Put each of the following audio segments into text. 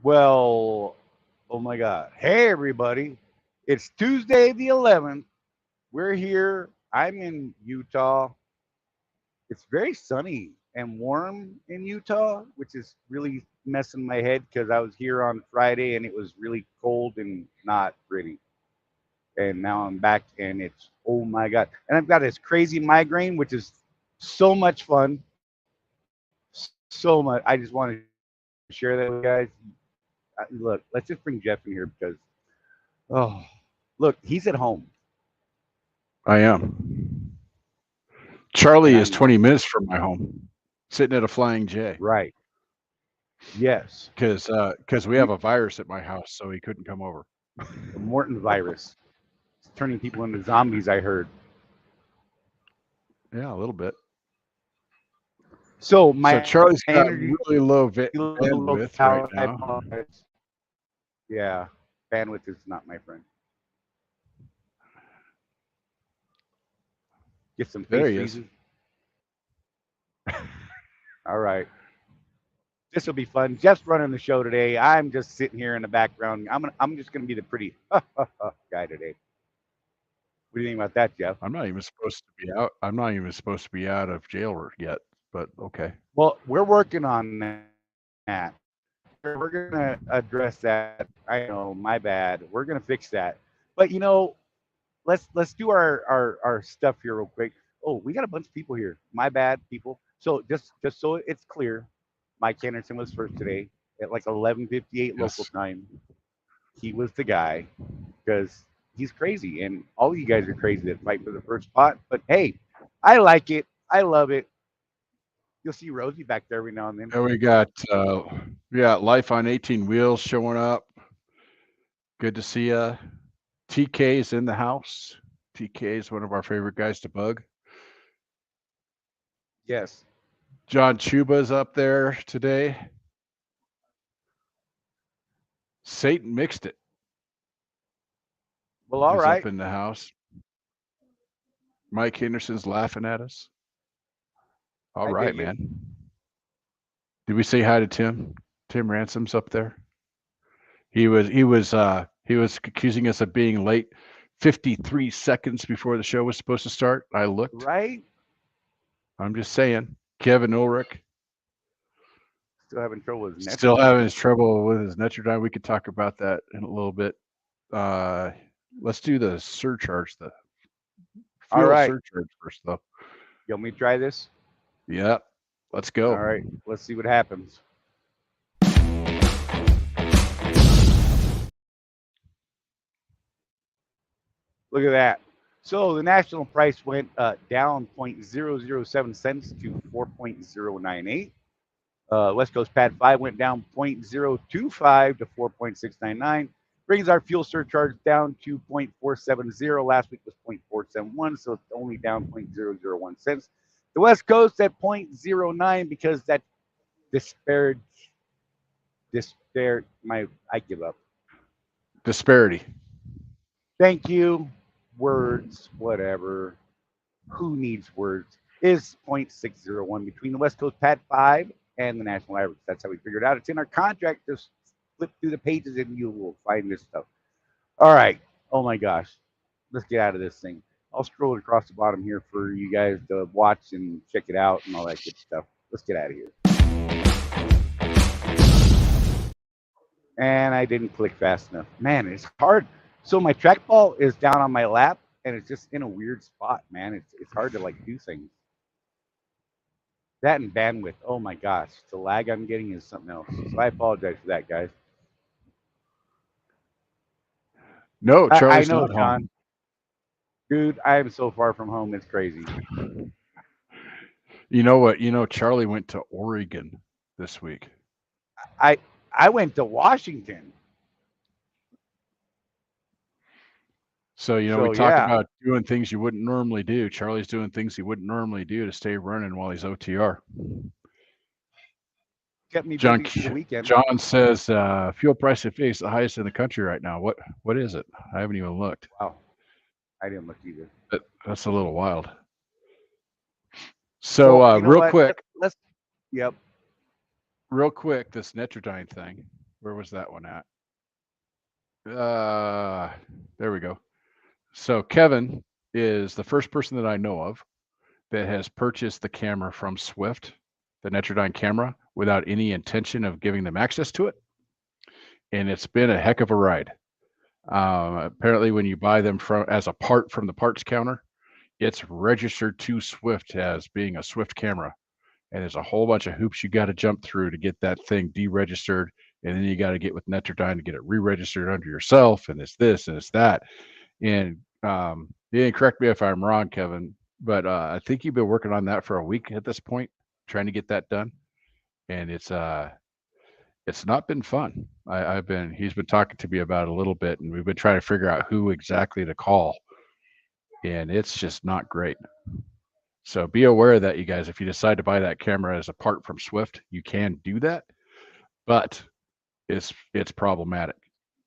Well, oh my God. Hey, everybody. It's Tuesday the 11th. We're here. I'm in Utah. It's very sunny and warm in Utah, which is really messing my head because I was here on Friday and it was really cold and not pretty. And now I'm back and it's, oh my God. And I've got this crazy migraine, which is so much fun. So much. I just want to share that with you guys. Look, let's just bring Jeff in here because, oh, look, he's at home I am. and Charley I'm is not. 20 minutes from my home, sitting at a Flying J, Right. Yes. because we We, have a virus at my house, so he couldn't come over. the Morton virus. It's turning people into zombies, I heard. Yeah, a little bit. So So my Charlie's energy got is really low a little low bandwidth calorie. right I now. apologize. Yeah. Bandwidth is not my friend. Get some There face he is. freezes. All right. This will be fun. Jeff's running the show today. I'm just sitting here in the background. I'm just gonna be the pretty guy today. What do you think about that, Jeff? I'm not even supposed to be out. I'm not even supposed to be out of jail yet, but okay. Well, we're working on that. We're gonna address that. I know, my bad. We're gonna fix that. But let's do our stuff here real quick. Oh, we got a bunch of people here. My bad, people. So just so it's clear, Mike Anderson was first today at like 11:58 local Yes. time. He was the guy because he's crazy, and all you guys are crazy that fight for the first spot. But hey, I like it. I love it. You'll see Rosie back there every now and then. And we got Life on 18 Wheels showing up. Good to see you. TK is in the house. TK is one of our favorite guys to bug. Yes. John Chuba's up there today. Satan Mixed It Well, all is up right. in the house. Mike Henderson's laughing at us. All I right, dig it. man. Did we say hi to Tim? Tim Ransom's up there. He was accusing us of being late 53 seconds before the show was supposed to start. I looked. Right? I'm just saying. Kevin Ulrich Still having trouble with still Netrodyne. having his trouble with his Metrodine. We could talk about that in a little bit. Uh, let's do the surcharge, the All fuel right. surcharge first, though. You want me to try this? Yeah, let's All go. right. Let's see what happens. Look at that. So the national price went down 0.007 cents to 4.098. West Coast Pad 5 went down 0.025 to 4.699. Brings our fuel surcharge down to 0.470. Last week was 0.471, so it's only down 0.001 cents. The West Coast at 0.09 because that disparage, I give up. Disparity. Thank you. Words, whatever. Who needs words? Is 0.601 between the West Coast Pad 5 and the national average. That's how we figured it out. It's in our contract. Just flip through the pages and you will find this stuff. All right. Oh my gosh. Let's get out of this thing. I'll scroll it across the bottom here for you guys to watch and check it out and all that good stuff. Let's get out of here. And I didn't click fast enough. Man, it's hard. So my trackball is down on my lap and it's just in a weird spot, man. It's hard to like do things. That and bandwidth. Oh my gosh, the lag I'm getting is something else. So I apologize for that, guys. No, I Charlie's know, not John. home. Dude, I am so far from home. It's crazy. You know what? Charlie went to Oregon this week. I I went to Washington. So, we So talk yeah, about doing things you wouldn't normally do. Charlie's doing things he wouldn't normally do to stay running while he's OTR. kept me John busy through the weekend. John says fuel price at is the highest in the country right now. What is it? I haven't even looked. Wow, I didn't look either. That's a little wild. So Well, you know real what? quick, Let's. Yep. this Netrodyne thing. Where was that one at? There we go. So Kevin is the first person that I know of that has purchased the camera from Swift, the Netrodyne camera, without any intention of giving them access to it. And it's been a heck of a ride. Apparently, when you buy them as a part from the parts counter, it's registered to Swift as being a Swift camera. And there's a whole bunch of hoops you got to jump through to get that thing deregistered. And then you got to get with Netrodyne to get it re-registered under yourself. And it's this and it's that. And correct me if I'm wrong, Kevin, but I think you've been working on that for a week at this point, trying to get that done. And it's not been fun. He's been talking to me about it a little bit, and we've been trying to figure out who exactly to call. And it's just not great. So be aware of that, you guys. If you decide to buy that camera as a part from Swift, you can do that, but it's problematic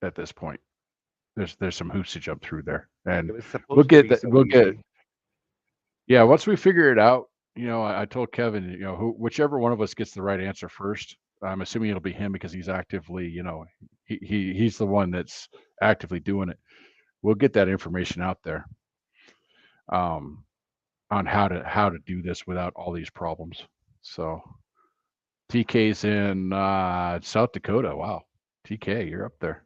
at this point. There's some hoops to jump through there, and we'll get that. Yeah, once we figure it out, I told Kevin, whichever one of us gets the right answer first, I'm assuming it'll be him because he's actively, he's the one that's actively doing it. We'll get that information out there. On how to do this without all these problems. So TK's in South Dakota. Wow. TK, you're up there.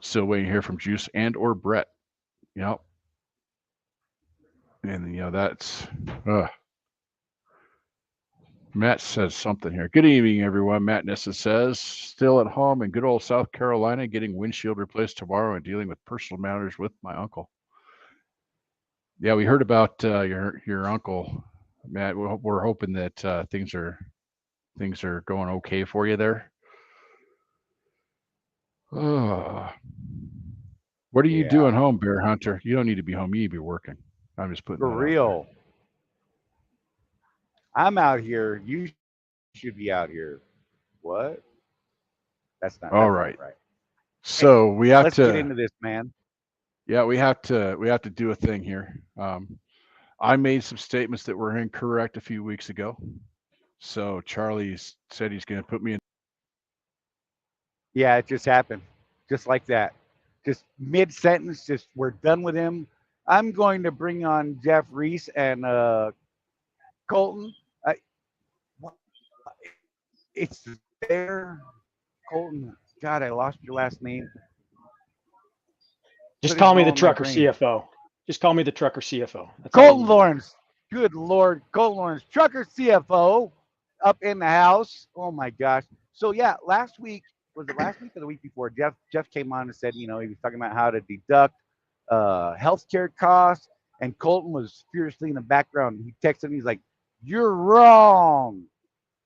Still waiting to hear from Juice and or Brett. Yep. And that's Matt says something here. Good evening, everyone. Matt Nessa says, still at home in good old South Carolina, getting windshield replaced tomorrow and dealing with personal matters with my uncle. Yeah, we heard about your uncle, Matt. We're hoping that things are going okay for you there. What are you doing home, Bear Hunter? You don't need to be home. You need to be working. I'm just putting for that real. I'm out here. You should be out here. What? That's not all right. So we have let's get into this, man. Yeah, we have to do a thing here. I made some statements that were incorrect a few weeks ago. So Charley said he's going to put me in. Yeah, it just happened. Just like that. Just mid-sentence, just we're done with him. I'm going to bring on Jeff Reese and Colton. It's there. Colton, God, I lost your last name. Just call me the trucker CFO. Just call me the trucker CFO. That's Colton Lawrence. Good Lord. Colton Lawrence, trucker CFO up in the house. Oh, my gosh. So, yeah, last week, was it last week or the week before? Jeff came on and said, he was talking about how to deduct healthcare costs. And Colton was furiously in the background. He texted me. He's like, you're wrong.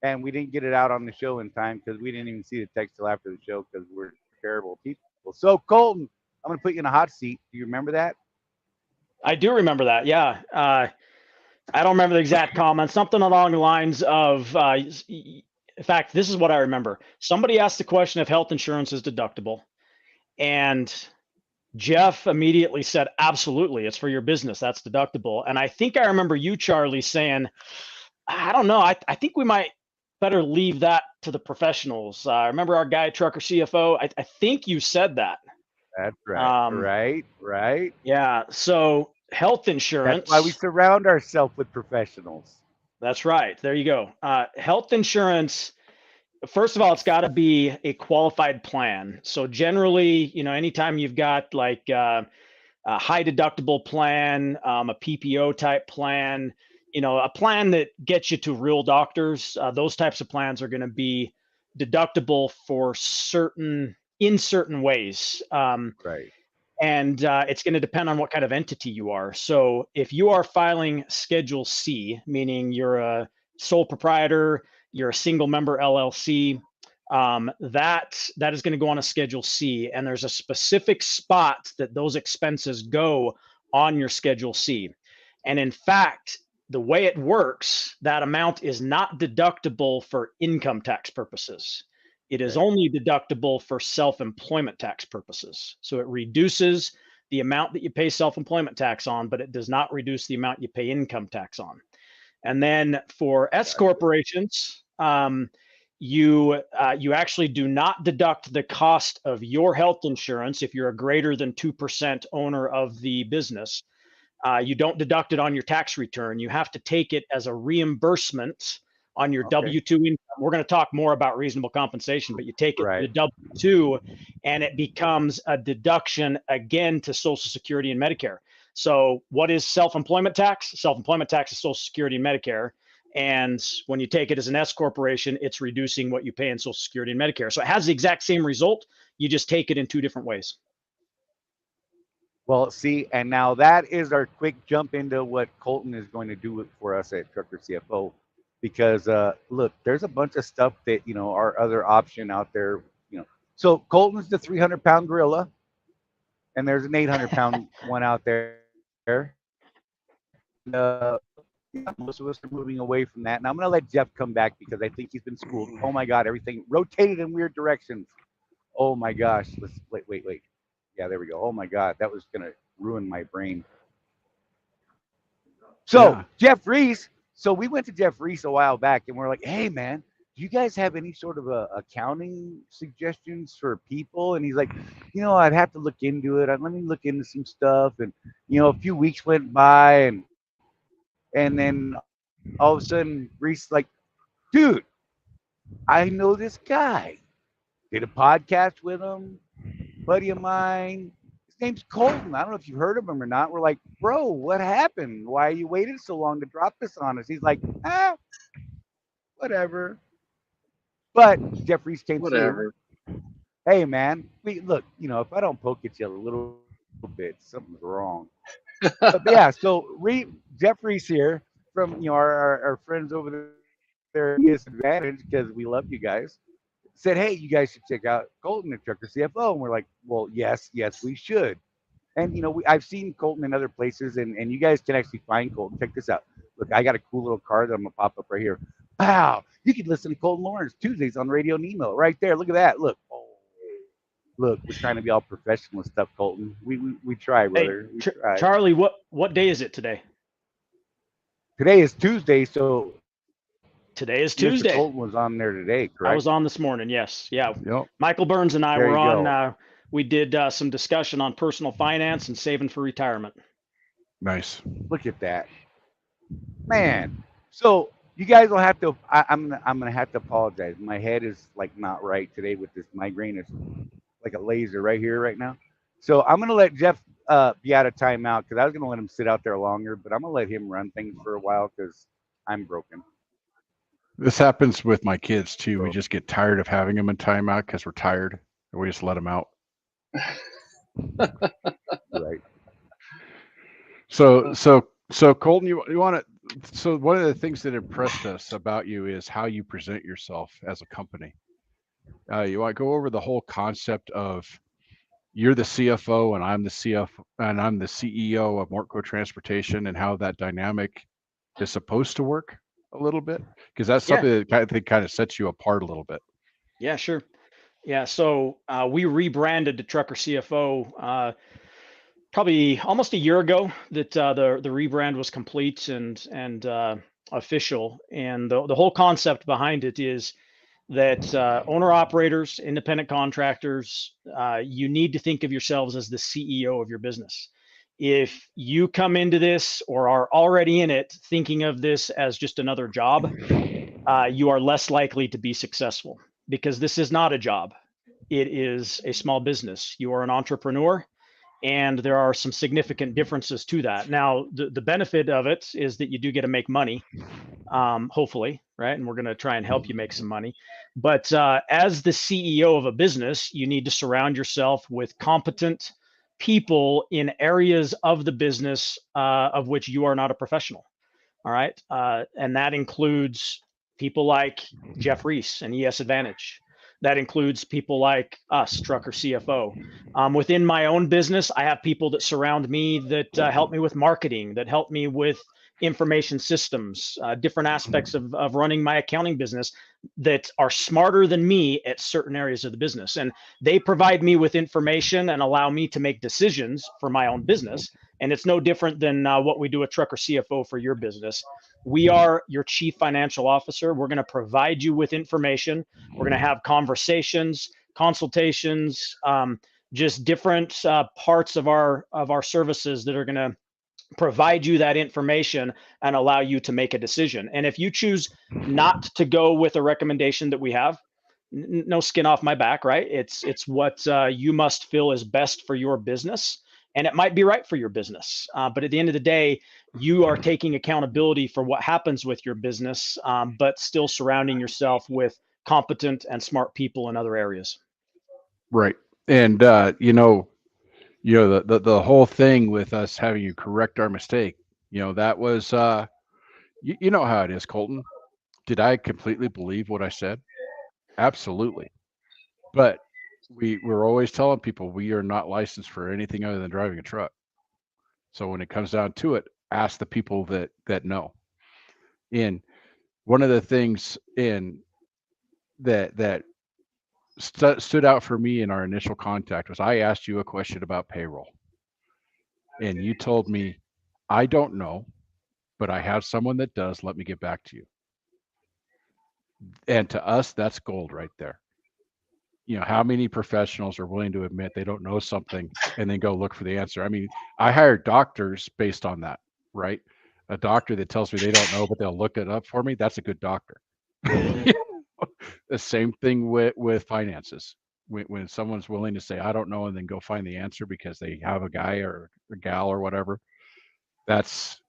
And we didn't get it out on the show in time because we didn't even see the text till after the show because we're terrible people. So, Colton, I'm going to put you in a hot seat. Do you remember that? I do remember that. Yeah. I don't remember the exact comment. Something along the lines of, in fact, this is what I remember. Somebody asked the question if health insurance is deductible. And Jeff immediately said, absolutely. It's for your business. That's deductible. And I think I remember you, Charley, saying, I don't know. I think we might better leave that to the professionals. Remember our guy, trucker CFO? I think you said that. That's right. Right. Yeah. So health insurance. That's why we surround ourselves with professionals. That's right. There you go. Health insurance. First of all, it's got to be a qualified plan. So generally, anytime you've got like a high deductible plan, a PPO type plan, a plan that gets you to real doctors, those types of plans are going to be deductible for in certain ways. Right. And it's going to depend on what kind of entity you are. So if you are filing Schedule C, meaning you're a sole proprietor, you're a single member LLC, that is going to go on a Schedule C. And there's a specific spot that those expenses go on your Schedule C. And in fact, the way it works, that amount is not deductible for income tax purposes. It is only deductible for self-employment tax purposes. So it reduces the amount that you pay self-employment tax on, but it does not reduce the amount you pay income tax on. And then for S corporations, you actually do not deduct the cost of your health insurance if you're a greater than 2% owner of the business. You don't deduct it on your tax return. You have to take it as a reimbursement on your W-2 income. We're going to talk more about reasonable compensation, but you take it to the W-2 and it becomes a deduction again to Social Security and Medicare. So what is self-employment tax? Self-employment tax is Social Security and Medicare. And when you take it as an S corporation, it's reducing what you pay in Social Security and Medicare. So it has the exact same result. You just take it in two different ways. Well, see, and now that is our quick jump into what Colton is going to do for us at Trucker CFO. Because look, there's a bunch of stuff that, you know, our other option out there, you know. So Colton's the 300-pound gorilla, and there's an 800-pound one out there. And yeah, most of us are moving away from that. And I'm going to let Jeff come back because I think he's been schooled. Oh my God, everything rotated in weird directions. Oh my gosh. Let's wait. Yeah, there we go. Oh my God, that was going to ruin my brain. So yeah. Jeff Reese. So we went to Jeff Reese a while back and we're like, hey man, do you guys have any sort of accounting suggestions for people? And he's like, you know, I'd have to look into it. Let me look into some stuff. And, you know, a few weeks went by and then all of a sudden Reese like, dude, I know this guy. Did a podcast with him, buddy of mine. His name's Colton. I don't know if you've heard of him or not. We're like, bro, what happened? Why you waited so long to drop this on us? He's like, whatever. But Jeff Reese came through. Hey, man, look, you know, if I don't poke at you a little bit, something's wrong. But yeah, so Jeff Reese here from, you know, our friends over there at Guests Advantage, because we love you guys, said, hey, you guys should check out Colton at Trucker CFO. And we're like, well, yes, we should. And, you know, I've seen Colton in other places, and you guys can actually find Colton. Check this out. Look, I got a cool little card that I'm going to pop up right here. Wow, you can listen to Colton Lawrence Tuesdays on Radio Nemo right there. Look at that. Look. Look, we're trying to be all professional and stuff, Colton. We try, brother. Hey, Charley, what day is it today? Today is Tuesday, so today is Tuesday. Mr. Colton was on there today, correct? I was on this morning, yes. Yeah. Yep. Michael Burns and I were on. We did some discussion on personal finance and saving for retirement. Nice. Look at that, man. So you guys will have to. I'm gonna have to apologize. My head is like not right today with this migraine. It's like a laser right here, right now. So I'm gonna let Jeff be out of timeout because I was gonna let him sit out there longer, but I'm gonna let him run things for a while because I'm broken. This happens with my kids too. We just get tired of having them in timeout because we're tired, and we just let them out. Right. So Colton, you want to. So one of the things that impressed us about you is how you present yourself as a company. You want to go over the whole concept of you're the CFO and I'm the CFO and I'm the CEO of Morton Transportation, and how that dynamic is supposed to work a little bit, because that's something that I think kind of sets you apart a little bit. Yeah, sure. Yeah, so we rebranded to Trucker CFO probably almost a year ago. That the rebrand was complete and official, and the whole concept behind it is that owner operators, independent contractors, you need to think of yourselves as the CEO of your business. If you come into this or are already in it thinking of this as just another job, you are less likely to be successful, because this is not a job. It is a small business. You are an entrepreneur, and there are some significant differences to that. Now, the benefit of it is that you do get to make money, hopefully, right? And we're going to try and help you make some money. But as the CEO of a business, you need to surround yourself with competent people in areas of the business of which you are not a professional. All right. And that includes people like Jeff Reese and ES Advantage. That includes people like us, Trucker CFO. Within my own business, I have people that surround me that help me with marketing, that help me with information systems, different aspects of running my accounting business that are smarter than me at certain areas of the business. And they provide me with information and allow me to make decisions for my own business. And it's no different than what we do at Trucker CFO for your business. We are your chief financial officer. We're going to provide you with information. We're going to have conversations, consultations, just different parts of our services that are going to provide you that information and allow you to make a decision. And if you choose not to go with a recommendation that we have, no skin off my back, right? It's what you must feel is best for your business, and it might be right for your business. But at the end of the day, you are taking accountability for what happens with your business, but still surrounding yourself with competent and smart people in other areas. Right. And the whole thing with us having you correct our mistake, that was you know how it is, Colton. Did I completely believe what I said? Absolutely. But we're always telling people we are not licensed for anything other than driving a truck. So when it comes down to it, ask the people that know. And one of the things that stood out for me in our initial contact was I asked you a question about payroll. And you told me, I don't know, but I have someone that does. Let me get back to you. And to us, that's gold right there. How many professionals are willing to admit they don't know something and then go look for the answer? I mean, I hire doctors based on that, right? A doctor that tells me they don't know, but they'll look it up for me. That's a good doctor. The same thing with finances. When someone's willing to say, I don't know, and then go find the answer because they have a guy or a gal or whatever, that's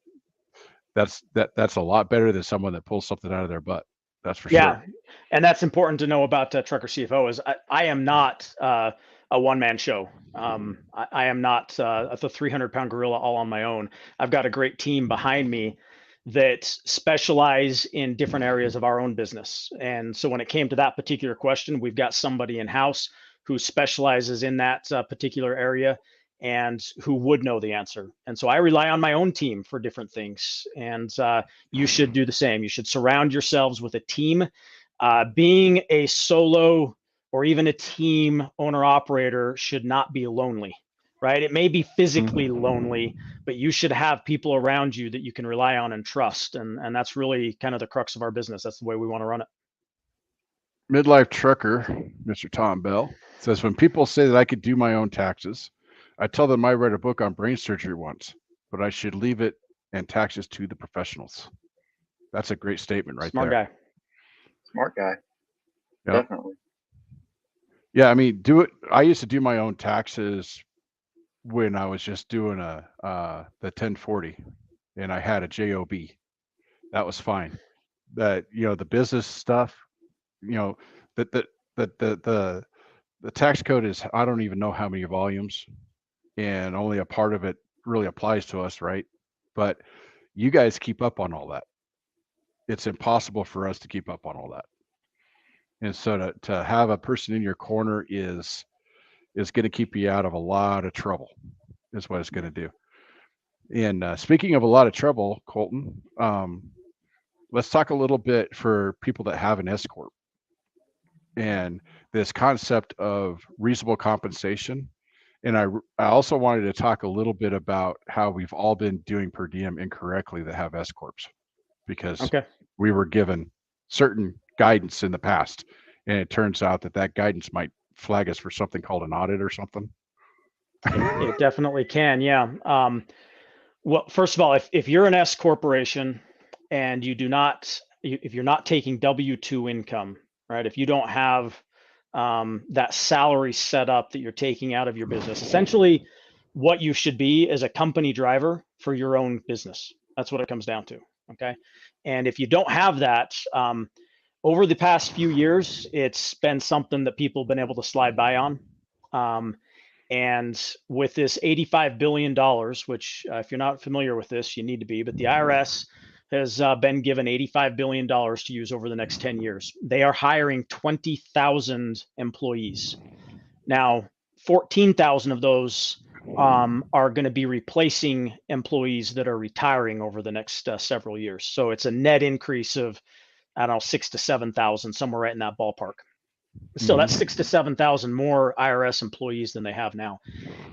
a lot better than someone that pulls something out of their butt. That's for sure. And that's important to know about Trucker CFO is I am not a one-man show. I am not the 300-pound gorilla all on my own. I've got a great team behind me that specialize in different areas of our own business. And so when it came to that particular question, we've got somebody in-house who specializes in that particular area and who would know the answer. And so I rely on my own team for different things. And you should do the same. You should surround yourselves with a team. Being a solo or even a team owner operator should not be lonely, right? It may be physically lonely, but you should have people around you that you can rely on and trust. And that's really kind of the crux of our business. That's the way we want to run it. Midlife trucker, Mr. Tom Bell, says, when people say that I could do my own taxes, I tell them I read a book on brain surgery once, but I should leave it and taxes to the professionals. That's a great statement right Smart there. guy. Smart guy. Yep. Definitely. Yeah, I mean, do it. I used to do my own taxes when I was just doing the 1040 and I had a JOB. That was fine. That the business stuff, the tax code is, I don't even know how many volumes, and only a part of it really applies to us, right? But you guys keep up on all that. It's impossible for us to keep up on all that. And so to have a person in your corner is going to keep you out of a lot of trouble, is what it's going to do. And speaking of a lot of trouble, Colton, let's talk a little bit for people that have an S corp and this concept of reasonable compensation. And I also wanted to talk a little bit about how we've all been doing per diem incorrectly that have S corps, because we were given certain guidance in the past, and it turns out that guidance might flag us for something called an audit or something. It definitely can. Yeah. Well, first of all, if you're an S corporation and if you're not taking W-2 income, right? If you don't have that salary set up that you're taking out of your business, essentially what you should be is a company driver for your own business. That's what it comes down to. Okay. And if you don't have that, over the past few years, it's been something that people have been able to slide by on. And with this $85 billion, which if you're not familiar with this, you need to be, but the IRS has been given $85 billion to use over the next 10 years. They are hiring 20,000 employees. Now, 14,000 of those are going to be replacing employees that are retiring over the next several years. So it's a net increase of, I don't know, 6,000 to 7,000, somewhere right in that ballpark. So that's 6,000 to 7,000 more IRS employees than they have now.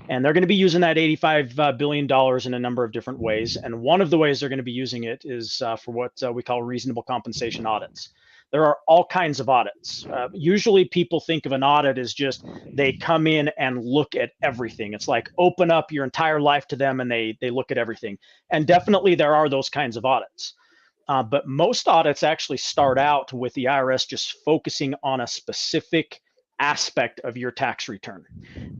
And they're going to be using that $85 billion in a number of different ways. And one of the ways they're going to be using it is for what we call reasonable compensation audits. There are all kinds of audits. Usually people think of an audit as just they come in and look at everything. It's like open up your entire life to them and they look at everything. And definitely there are those kinds of audits. But most audits actually start out with the IRS just focusing on a specific aspect of your tax return.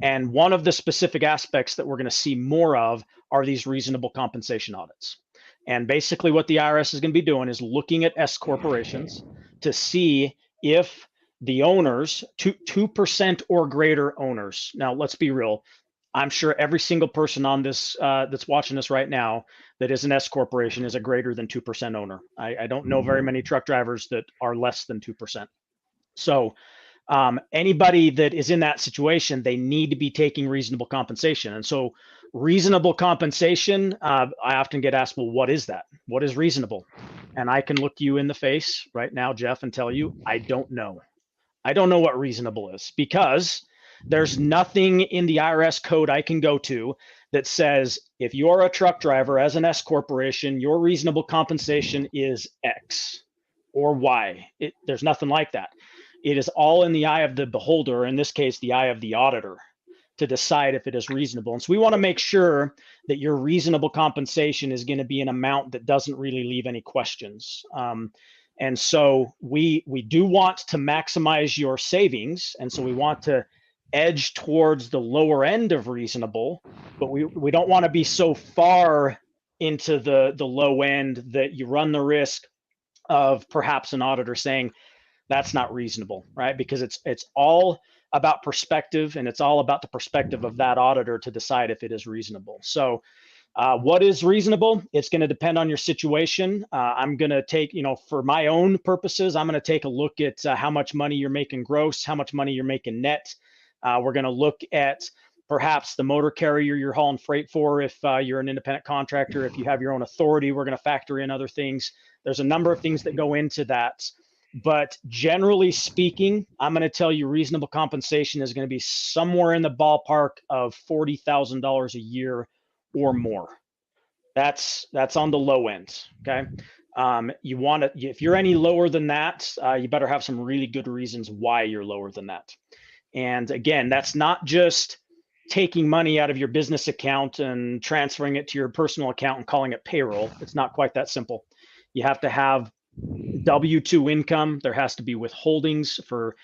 And one of the specific aspects that we're going to see more of are these reasonable compensation audits. And basically what the IRS is going to be doing is looking at S corporations to see if the owners, 2% or greater owners. Now, let's be real. I'm sure every single person on this that's watching this right now that is an S corporation is a greater than 2% owner. I don't know very many truck drivers that are less than 2%. So anybody that is in that situation, they need to be taking reasonable compensation. And so reasonable compensation, I often get asked, well, what is that? What is reasonable? And I can look you in the face right now, Jeff, and tell you, I don't know. I don't know what reasonable is, because there's nothing in the IRS code I can go to that says if you're a truck driver as an S corporation, your reasonable compensation is X or Y. There's nothing like that. It is all in the eye of the beholder, in this case, the eye of the auditor, to decide if it is reasonable. And so we want to make sure that your reasonable compensation is going to be an amount that doesn't really leave any questions. And so we do want to maximize your savings. And so we want to edge towards the lower end of reasonable, but we don't want to be so far into the low end that you run the risk of perhaps an auditor saying that's not reasonable, right? Because it's all about perspective, and it's all about the perspective of that auditor to decide if it is reasonable. So what is reasonable? It's going to depend on your situation. I'm going to take, for my own purposes, I'm going to take a look at how much money you're making gross, how much money you're making net. We're going to look at perhaps the motor carrier you're hauling freight for. If you're an independent contractor, if you have your own authority, we're going to factor in other things. There's a number of things that go into that. But generally speaking, I'm going to tell you reasonable compensation is going to be somewhere in the ballpark of $40,000 a year or more. That's on the low end. Okay. You want to, if you're any lower than that, you better have some really good reasons why you're lower than that. And again, that's not just taking money out of your business account and transferring it to your personal account and calling it payroll. It's not quite that simple. You have to have W-2 income. There has to be withholdings for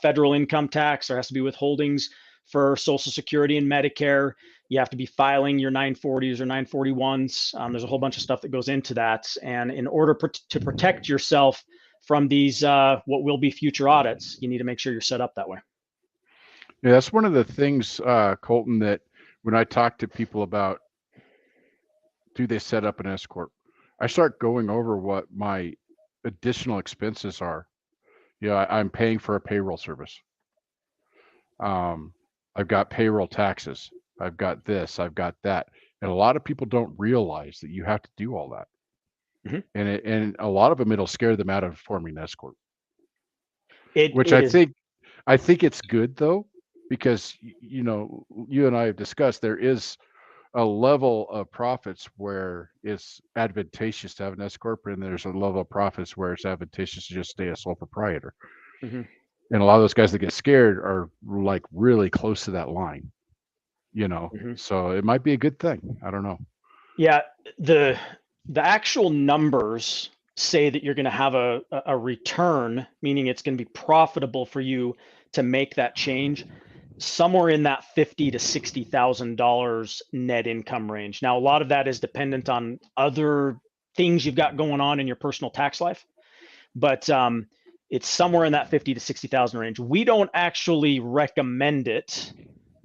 federal income tax. There has to be withholdings for Social Security and Medicare. You have to be filing your 940s or 941s. There's a whole bunch of stuff that goes into that. And in order to protect yourself from these, what will be future audits, you need to make sure you're set up that way. Yeah, that's one of the things, Colton, that when I talk to people about, do they set up an S corp, I start going over what my additional expenses are. I'm paying for a payroll service. I've got payroll taxes. I've got this, I've got that. And a lot of people don't realize that you have to do all that. Mm-hmm. And a lot of them, it'll scare them out of forming an S corp. I think it's good though, because you and I have discussed there is a level of profits where it's advantageous to have an S corp, and there's a level of profits where it's advantageous to just stay a sole proprietor. Mm-hmm. And a lot of those guys that get scared are like really close to that line, Mm-hmm. So it might be a good thing. I don't know. Yeah, the actual numbers say that you're going to have a return, meaning it's going to be profitable for you to make that change, somewhere in that $50,000 to $60,000 net income range. Now, a lot of that is dependent on other things you've got going on in your personal tax life, but it's somewhere in that $50,000 to $60,000 range. We don't actually recommend it,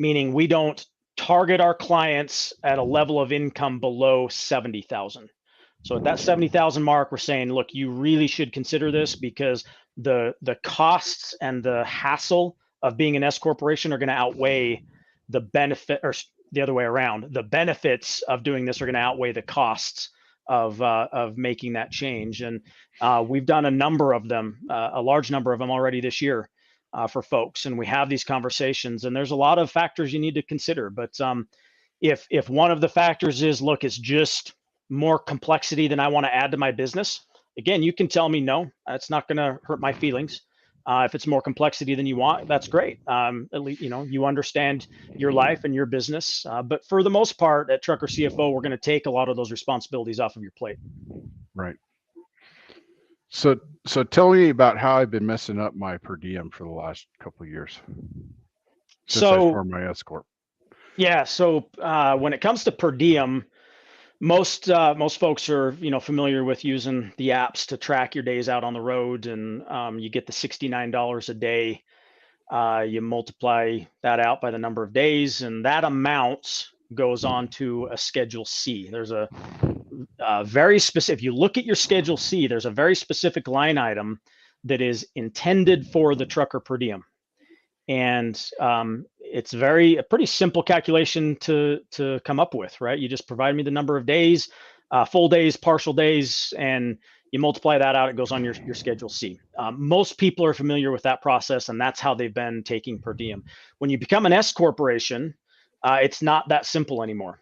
meaning we don't target our clients at a level of income below 70,000. So at that 70,000 mark, we're saying, look, you really should consider this, because the costs and the hassle of being an S corporation are going to outweigh the benefit, or the other way around. The benefits of doing this are going to outweigh the costs of making that change. And we've done a number of them, a large number of them already this year for folks. And we have these conversations, and there's a lot of factors you need to consider. But if one of the factors is, look, it's just more complexity than I want to add to my business, again, you can tell me no, it's not going to hurt my feelings. If it's more complexity than you want, that's great. At least, you understand your life and your business. But for the most part, at Trucker CFO, we're going to take a lot of those responsibilities off of your plate. Right. So tell me about how I've been messing up my per diem for the last couple of years since I formed my S Corp. Yeah. So when it comes to per diem, most folks are familiar with using the apps to track your days out on the road, and you get the $69 a day. You multiply that out by the number of days, and that amount goes on to a Schedule C. There's a very specific. If you look at your Schedule C, there's a very specific line item that is intended for the trucker per diem, and it's a pretty simple calculation to come up with, right? You just provide me the number of days, full days, partial days, and you multiply that out, it goes on your Schedule C. Most people are familiar with that process, and that's how they've been taking per diem. When you become an S corporation, it's not that simple anymore.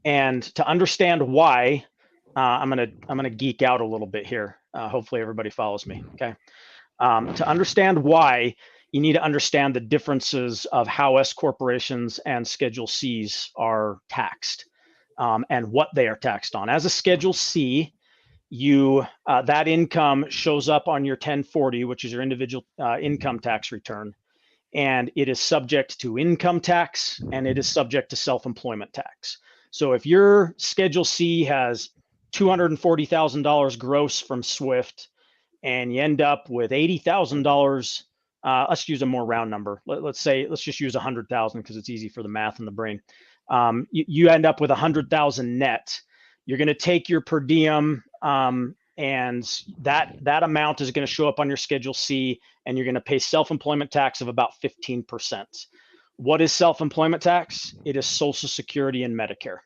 And to understand why, I'm gonna geek out a little bit here. Hopefully everybody follows me, okay? To understand why, you need to understand the differences of how S corporations and Schedule Cs are taxed, and what they are taxed on. As a Schedule C, that income shows up on your 1040, which is your individual income tax return, and it is subject to income tax, and it is subject to self-employment tax. So if your Schedule C has $240,000 gross from Swift, and you end up with $80,000, let's use a more round number. Let's just use 100,000 because it's easy for the math in the brain. You end up with 100,000 net. You're going to take your per diem, and that amount is going to show up on your Schedule C, and you're going to pay self-employment tax of about 15%. What is self-employment tax? It is Social Security and Medicare.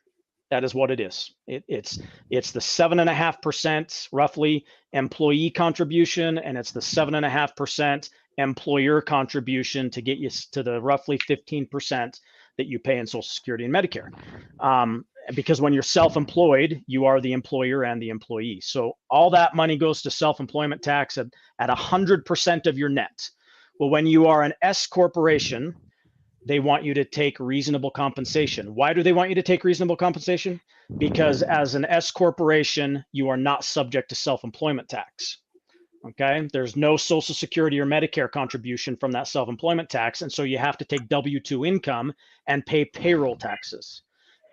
That is what it is. It's the 7.5% roughly employee contribution, and it's the 7.5% employer contribution to get you to the roughly 15% that you pay in Social Security and Medicare. Because when you're self-employed, you are the employer and the employee. So all that money goes to self-employment tax at 100% of your net. Well, when you are an S corporation, they want you to take reasonable compensation. Why do they want you to take reasonable compensation? Because as an S corporation, you are not subject to self-employment tax. Okay, there's no Social Security or Medicare contribution from that self-employment tax, and so you have to take W-2 income and pay payroll taxes.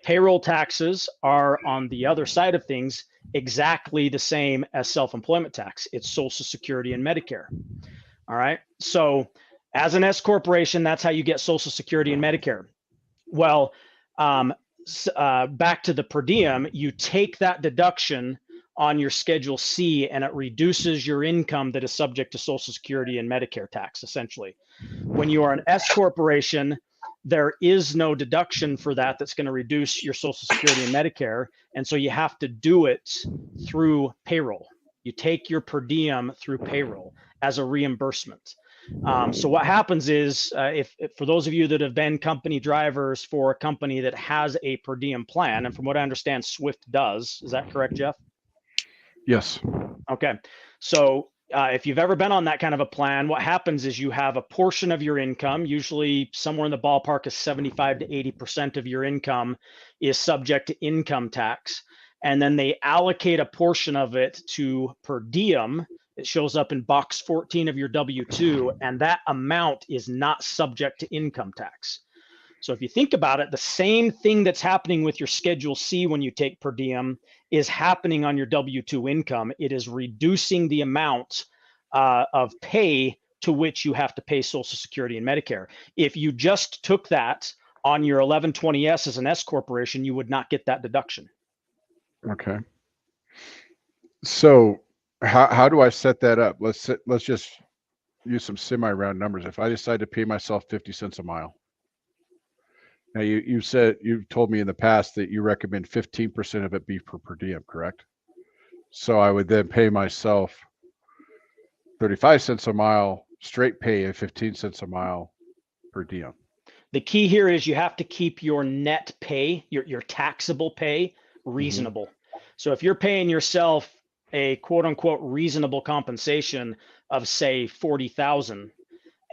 Payroll taxes are, on the other side of things, exactly the same as self-employment tax. It's Social Security and Medicare. All right, so as an S corporation, that's how you get Social Security and Medicare. Well, back to the per diem, you take that deduction on your Schedule C, and it reduces your income that is subject to Social Security and Medicare tax, essentially. When you are an S corporation, there is no deduction for that that's going to reduce your Social Security and Medicare, and so you have to do it through payroll. You take your per diem through payroll as a reimbursement. So what happens is, if for those of you that have been company drivers for a company that has a per diem plan, and from what I understand, Swift does, is that correct, Jeff? Yes. Okay. So if you've ever been on that kind of a plan, what happens is you have a portion of your income, usually somewhere in the ballpark of 75 to 80% of your income is subject to income tax. And then they allocate a portion of it to per diem. It shows up in box 14 of your W-2, and that amount is not subject to income tax. So if you think about it, the same thing that's happening with your Schedule C when you take per diem is happening on your W-2 income. It is reducing the amount of pay to which you have to pay Social Security and Medicare. If you just took that on your 1120S as an S corporation, you would not get that deduction. Okay. So how do I set that up? Let's just use some semi-round numbers. If I decide to pay myself 50 cents a mile, Now you said, you told me in the past that you recommend 15% of it be for per diem, correct? So I would then pay myself 35 cents a mile straight pay and 15 cents a mile per diem. The key here is you have to keep your net pay, your taxable pay, reasonable. So if you're paying yourself a quote unquote reasonable compensation of say 40,000,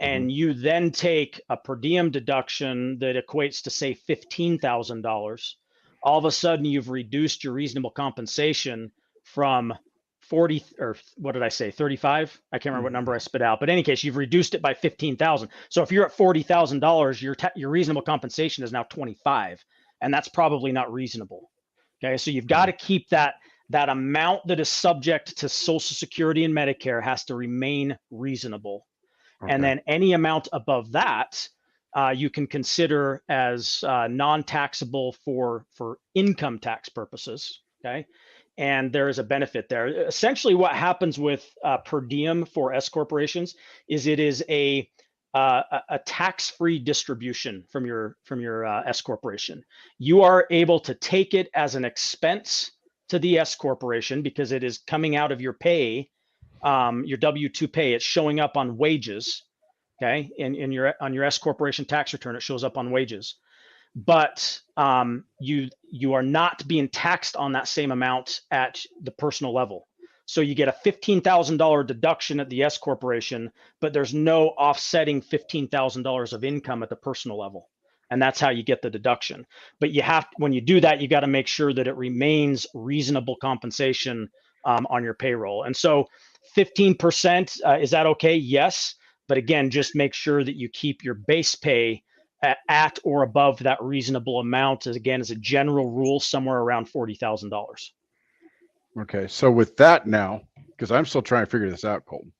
and you then take a per diem deduction that equates to say $15,000, all of a sudden you've reduced your reasonable compensation from 40, or what did I say, 35? I can't remember what number I spit out, but in any case, you've reduced it by 15,000. So if you're at $40,000, your reasonable compensation is now 25, and that's probably not reasonable. Okay, so you've got to keep that amount that is subject to Social Security and Medicare has to remain reasonable. Okay. And then any amount above that, you can consider as non-taxable for income tax purposes. Okay, and there is a benefit there. Essentially, what happens with per diem for S corporations is it is a tax-free distribution from your S corporation. You are able to take it as an expense to the S corporation because it is coming out of your pay. Your W-2 pay, it's showing up on wages, okay? On your S corporation tax return, it shows up on wages, but you are not being taxed on that same amount at the personal level. So you get a $15,000 deduction at the S corporation, but there's no offsetting $15,000 of income at the personal level. And that's how you get the deduction. But when you do that, you got to make sure that it remains reasonable compensation on your payroll. And so 15%, is that okay? Yes. But again, just make sure that you keep your base pay at or above that reasonable amount, again, as a general rule, somewhere around $40,000. Okay. So with that now, because I'm still trying to figure this out, Colton.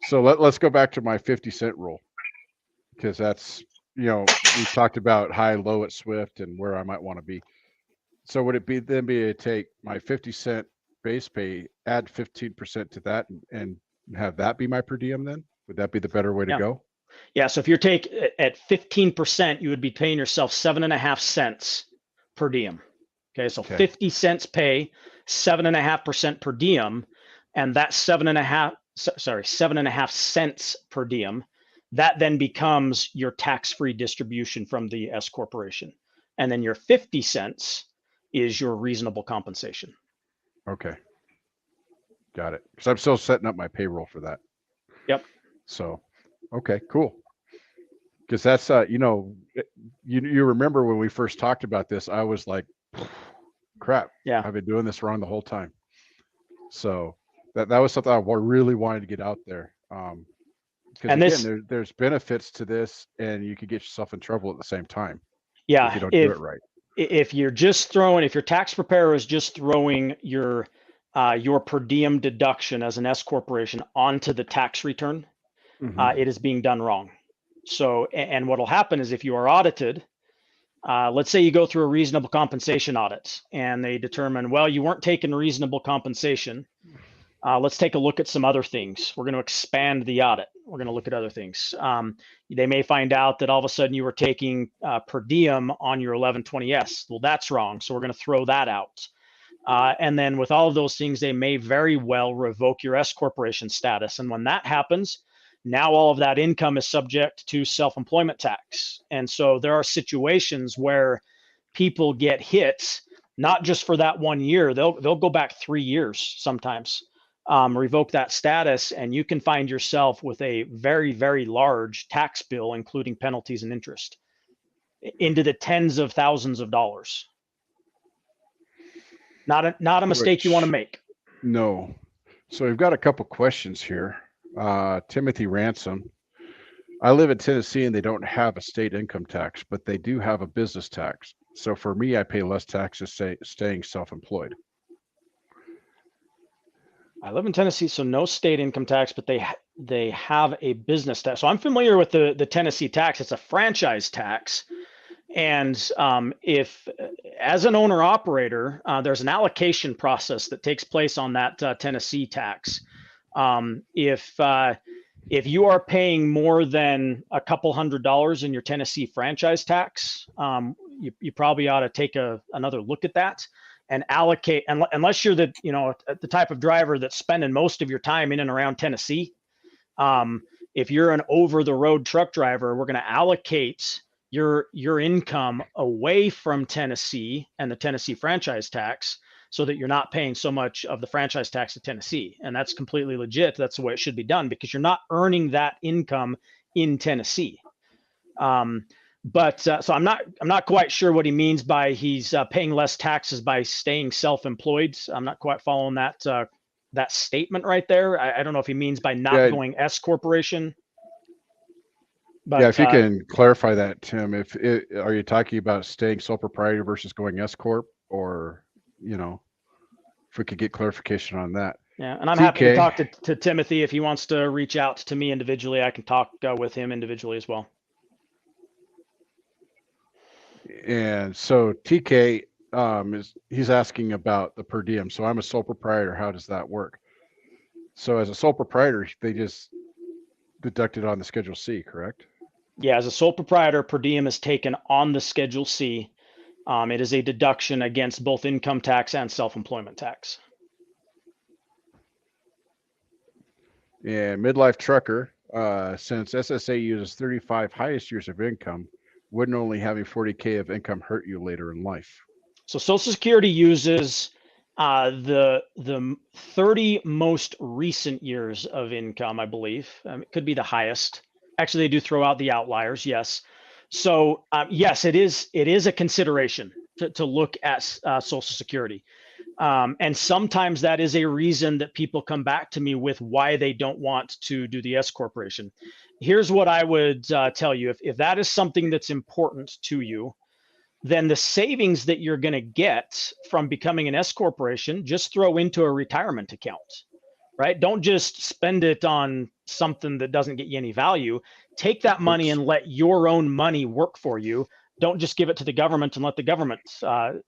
So let's go back to my 50-cent rule, because that's, we talked about high, low at Swift and where I might want to be. So would it be to take my 50-cent base pay, add 15% to that, and have that be my per diem then? Would that be the better way to go? Yeah. So if you're at 15%, you would be paying yourself 7.5 cents per diem. Okay. So 50 cents pay, 7.5% per diem, and that 7.5 cents per diem, that then becomes your tax-free distribution from the S corporation. And then your 50 cents is your reasonable compensation. Okay. Got it. Because I'm still setting up my payroll for that. Yep. So, okay, cool. Because that's, you remember when we first talked about this, I was like, crap. Yeah. I've been doing this wrong the whole time. So that was something I really wanted to get out there. Because again, there's benefits to this, and you could get yourself in trouble at the same time. Yeah. If you don't do it right. If your tax preparer is just throwing your per diem deduction as an S corporation onto the tax return, it is being done wrong. So, and what'll happen is if you are audited, let's say you go through a reasonable compensation audit and they determine, well, you weren't taking reasonable compensation. Let's take a look at some other things. We're going to expand the audit. We're going to look at other things. They may find out that all of a sudden you were taking per diem on your 1120S. Well, that's wrong. So we're going to throw that out. And then with all of those things, they may very well revoke your S corporation status. And when that happens, now all of that income is subject to self-employment tax. And so there are situations where people get hit, not just for that 1 year, they'll go back 3 years sometimes, revoke that status, and you can find yourself with a very, very large tax bill, including penalties and interest, into the tens of thousands of dollars. Not a mistake you want to make. No. So we've got a couple questions here. Timothy Ransom. I live in Tennessee and they don't have a state income tax, but they do have a business tax. So for me, I pay less taxes staying self-employed. I live in Tennessee, so no state income tax, but they have a business tax. So I'm familiar with the Tennessee tax. It's a franchise tax. And if, as an owner operator, there's an allocation process that takes place on that Tennessee tax. If If you are paying more than a couple $100s in your Tennessee franchise tax, you probably ought to take another look at that and allocate, unless you're the type of driver that's spending most of your time in and around Tennessee. If you're an over-the-road truck driver, we're going to allocate your income away from Tennessee and the Tennessee franchise tax so that you're not paying so much of the franchise tax to Tennessee. And that's completely legit. That's the way it should be done, because you're not earning that income in Tennessee. So I'm not quite sure what he means by he's paying less taxes by staying self-employed. I'm not quite following that statement right there. I don't know if he means by not going S corporation. But, if you can clarify that, Tim, are you talking about staying sole proprietor versus going S corp, or if we could get clarification on that? Yeah, and I'm happy to talk to Timothy if he wants to reach out to me individually. I can talk with him individually as well. And so TK he's asking about the per diem. So I'm a sole proprietor. How does that work? So as a sole proprietor, they just deduct it on the Schedule C, correct? Yeah, as a sole proprietor, per diem is taken on the Schedule C. It is a deduction against both income tax and self-employment tax. And midlife trucker, since SSA uses 35 highest years of income, wouldn't only having 40K of income hurt you later in life? So Social Security uses the 30 most recent years of income, I believe. It could be the highest. Actually, they do throw out the outliers, yes. So yes, it is a consideration to look at Social Security. And sometimes that is a reason that people come back to me with why they don't want to do the S corporation. Here's what I would tell you. If that is something that's important to you, then the savings that you're going to get from becoming an S corporation, just throw into a retirement account, right? Don't just spend it on something that doesn't get you any value. Take that money and let your own money work for you. Don't just give it to the government and let the government,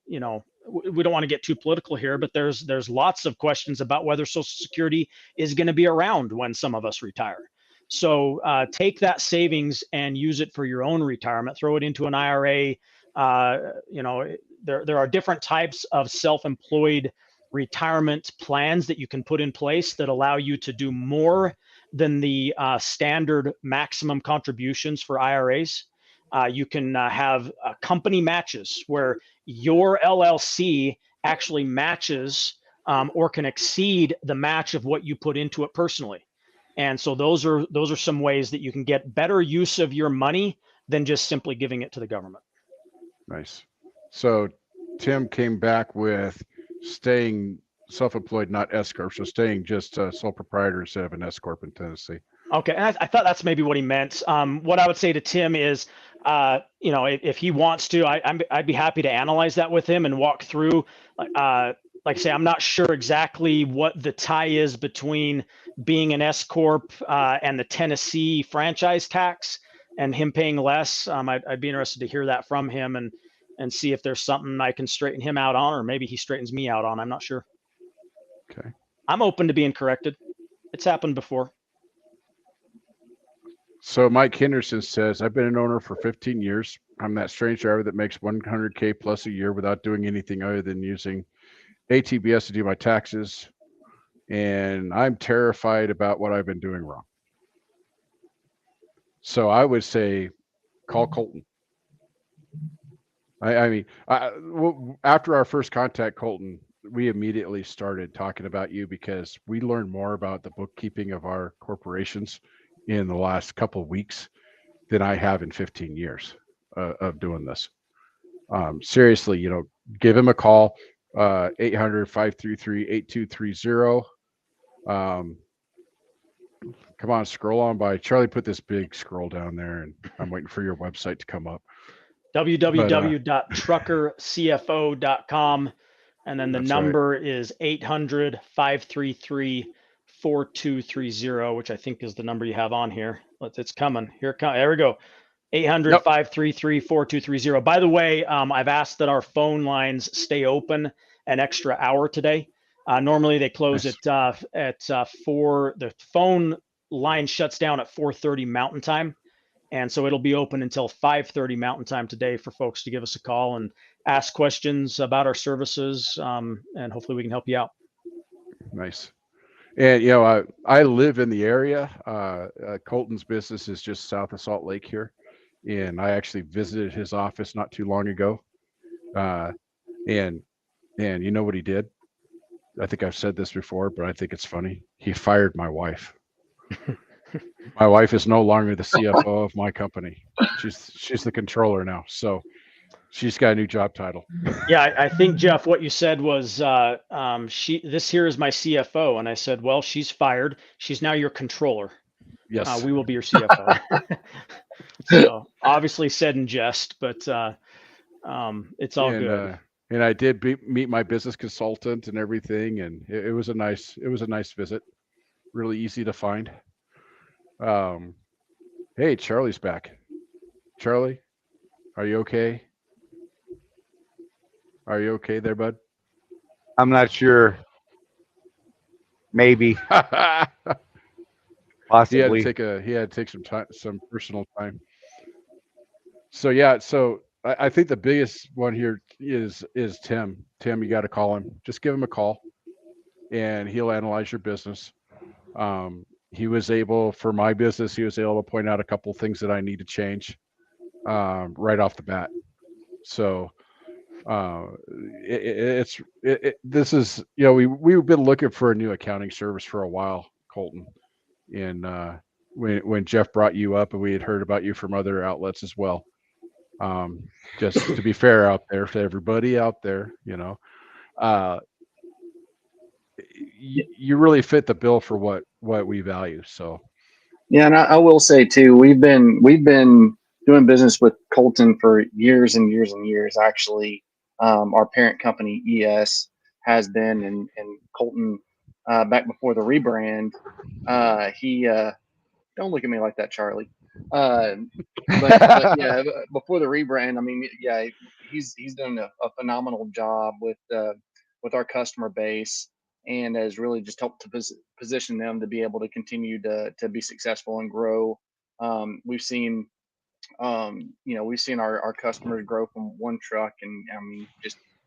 we don't want to get too political here, but there's lots of questions about whether Social Security is going to be around when some of us retire. So take that savings and use it for your own retirement. Throw it into an IRA. There are different types of self-employed retirement plans that you can put in place that allow you to do more than the standard maximum contributions for IRAs. You can have company matches where your LLC actually matches or can exceed the match of what you put into it personally. And so those are some ways that you can get better use of your money than just simply giving it to the government. Nice. So Tim came back with staying self-employed, not S corp, so staying just sole proprietor instead of an S corp in Tennessee. Okay, and I thought that's maybe what he meant. What I would say to Tim is, if he wants to, I'd be happy to analyze that with him and walk through. Like I say, I'm not sure exactly what the tie is between being an S corp and the Tennessee franchise tax and him paying less. I'd be interested to hear that from him and see if there's something I can straighten him out on, or maybe he straightens me out on. I'm not sure. Okay. I'm open to being corrected. It's happened before. So Mike Henderson says, I've been an owner for 15 years. I'm that strange driver that makes 100K plus a year without doing anything other than using ATBS to do my taxes. And I'm terrified about what I've been doing wrong. So I would say, call Colton. After our first contact, Colton, we immediately started talking about you because we learned more about the bookkeeping of our corporations in the last couple of weeks than I have in 15 years of doing this. Seriously, give him a call, 800-533-8230. Come on, scroll on by. Charlie put this big scroll down there, and I'm waiting for your website to come up. www.truckercfo.com. And then the number is 800-533-4230, which I think is the number you have on here. It's coming. There we go. 800-533-4230. By the way, I've asked that our phone lines stay open an extra hour today. Normally they close at 4. The phone line shuts down at 4:30 Mountain Time. And so it'll be open until 5:30 Mountain Time today for folks to give us a call and ask questions about our services. And hopefully we can help you out. Nice. And, I live in the area. Colton's business is just south of Salt Lake here. And I actually visited his office not too long ago. And you know what he did? I think I've said this before, but I think it's funny. He fired my wife. My wife is no longer the CFO of my company. She's the controller now. So she's got a new job title. Yeah, I think, Jeff, what you said was this here is my CFO. And I said, well, she's fired. She's now your controller. Yes. We will be your CFO. So obviously said in jest, but it's all good. And I did meet my business consultant and everything, and it was a nice visit. Really easy to find. Hey, Charley's back. Charley, are you okay? Are you okay there, bud? I'm not sure. Maybe. Possibly. He had to take some personal time. So yeah, I think the biggest one here is Tim. Tim, you got to call him. Just give him a call, and he'll analyze your business. He was able, for my business, he was able to point out a couple things that I need to change right off the bat. So this is, we've been looking for a new accounting service for a while, Colton. And when Jeff brought you up, and we had heard about you from other outlets as well. Just to be fair out there to everybody out there, you really fit the bill for what we value. So yeah, and I will say too, we've been doing business with Colton for years and years and years. Actually, our parent company ES has been, and Colton back before the rebrand. He don't look at me like that, Charley. But yeah, before the rebrand, I mean, yeah, he's done a phenomenal job with our customer base, and has really just helped to position them to be able to continue to be successful and grow. We've seen our customers grow from one truck, and I mean,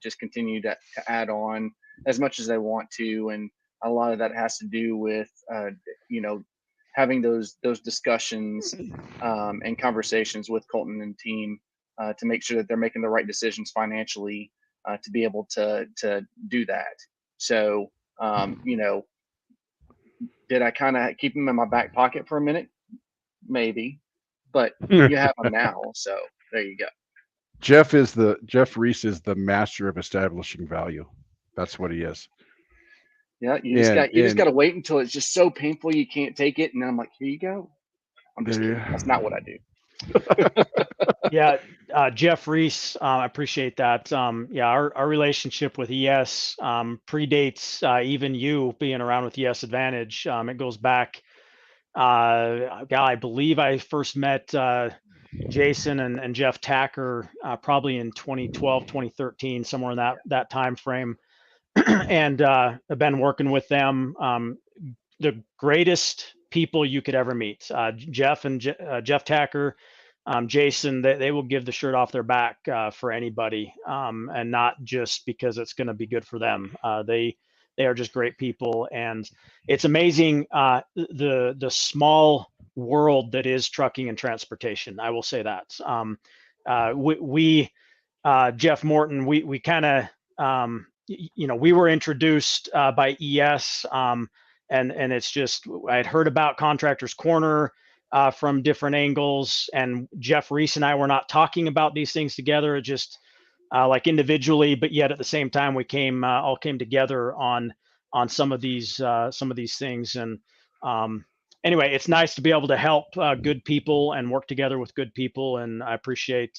just continue to add on as much as they want to, and a lot of that has to do with having those discussions and conversations with Colton and team to make sure that they're making the right decisions financially to be able to do that. So did I kind of keep them in my back pocket for a minute? Maybe, but you have them now, so there you go. Jeff Reese is the master of establishing value. That's what he is. Yeah, you just got to wait until it's just so painful you can't take it, and then I'm like, here you go. I'm just kidding. That's not what I do. Yeah, Jeff Reese, I appreciate that. Yeah, our relationship with ES predates even you being around with ES Advantage. It goes back. I believe I first met Jason and Jeff Tacker probably in 2012, 2013, somewhere in that time frame. And I've been working with them. The greatest people you could ever meet. Jeff and Jeff Tacker, Jason, they will give the shirt off their back for anybody, and not just because it's going to be good for them. They are just great people, and it's amazing the small world that is trucking and transportation. I will say that. We Jeff Morton, we kind of we were introduced by ES, and it's just, I had heard about Contractors Corner from different angles, and Jeff Reese and I were not talking about these things together, just like individually, but yet at the same time we all came together on some of these things. And anyway, it's nice to be able to help good people and work together with good people, and I appreciate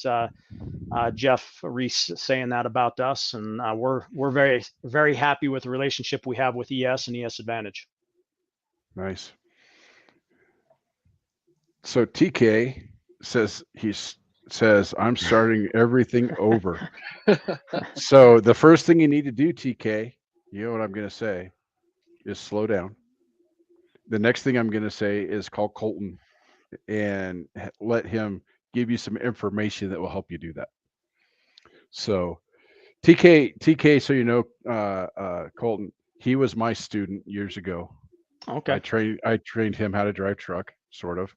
Jeff Reese saying that about us, and we're very, very happy with the relationship we have with ES and ES Advantage. Nice. So TK says I'm starting everything over. So the first thing you need to do, TK, you know what I'm going to say, is slow down The next thing I'm going to say is call Colton and let him give you some information that will help you do that. So TK, so you know, Colton, he was my student years ago. Okay. I trained him how to drive truck, sort of.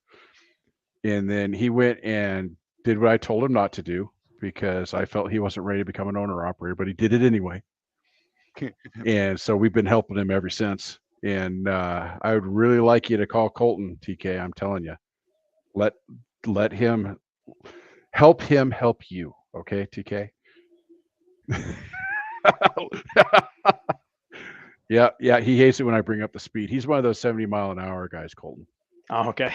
And then he went and did what I told him not to do because I felt he wasn't ready to become an owner operator, but he did it anyway. And so we've been helping him ever since. And I would really like you to call Colton, TK. I'm telling you, let him help you. Okay, TK. Yeah. He hates it when I bring up the speed. He's one of those 70-mile-an-hour guys, Colton. Oh, okay.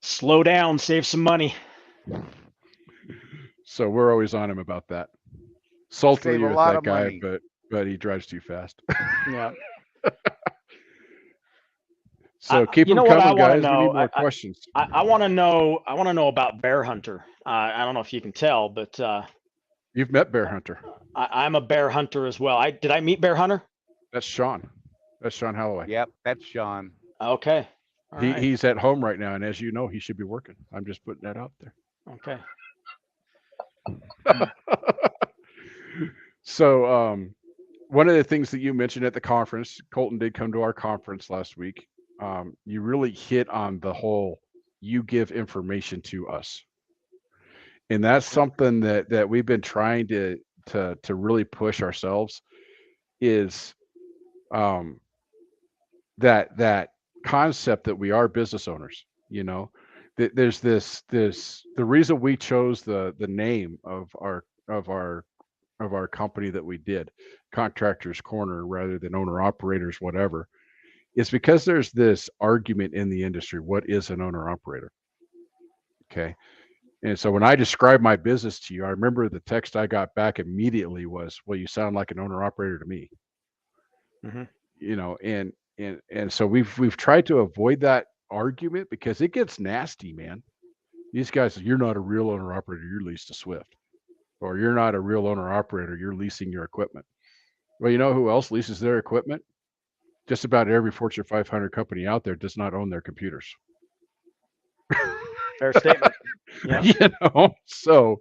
Slow down, save some money. So we're always on him about that. Salty Save a with lot that of guy, money. but he drives too fast. Yeah. So keep you them know what I coming, wanna guys. We know? need more questions. I want to know about Bear Hunter. I don't know if you can tell, but You've met Bear Hunter. I'm a bear hunter as well. Did I meet Bear Hunter? That's Sean. That's Sean Holloway. Yep, that's Sean. Okay. All right. He's at home right now, and as you know, he should be working. I'm just putting that out there. Okay. So one of the things that you mentioned at the conference, Colton did come to our conference last week. You really hit on the whole you give information to us. And that's something that we've been trying to really push ourselves is that concept that we are business owners. You know, there's the reason we chose the name of our company that we did, Contractors Corner, rather than owner operators, whatever, is because there's this argument in the industry. What is an owner operator? Okay. And so when I described my business to you, I remember the text I got back immediately was, well, you sound like an owner operator to me. Mm-hmm. You know, and so we've tried to avoid that argument because it gets nasty, man. These guys, you're not a real owner operator, you're leased to Swift. Or you're not a real owner operator, you're leasing your equipment. Well, you know who else leases their equipment? Just about every Fortune 500 company out there does not own their computers. Fair statement. Yeah. You know, so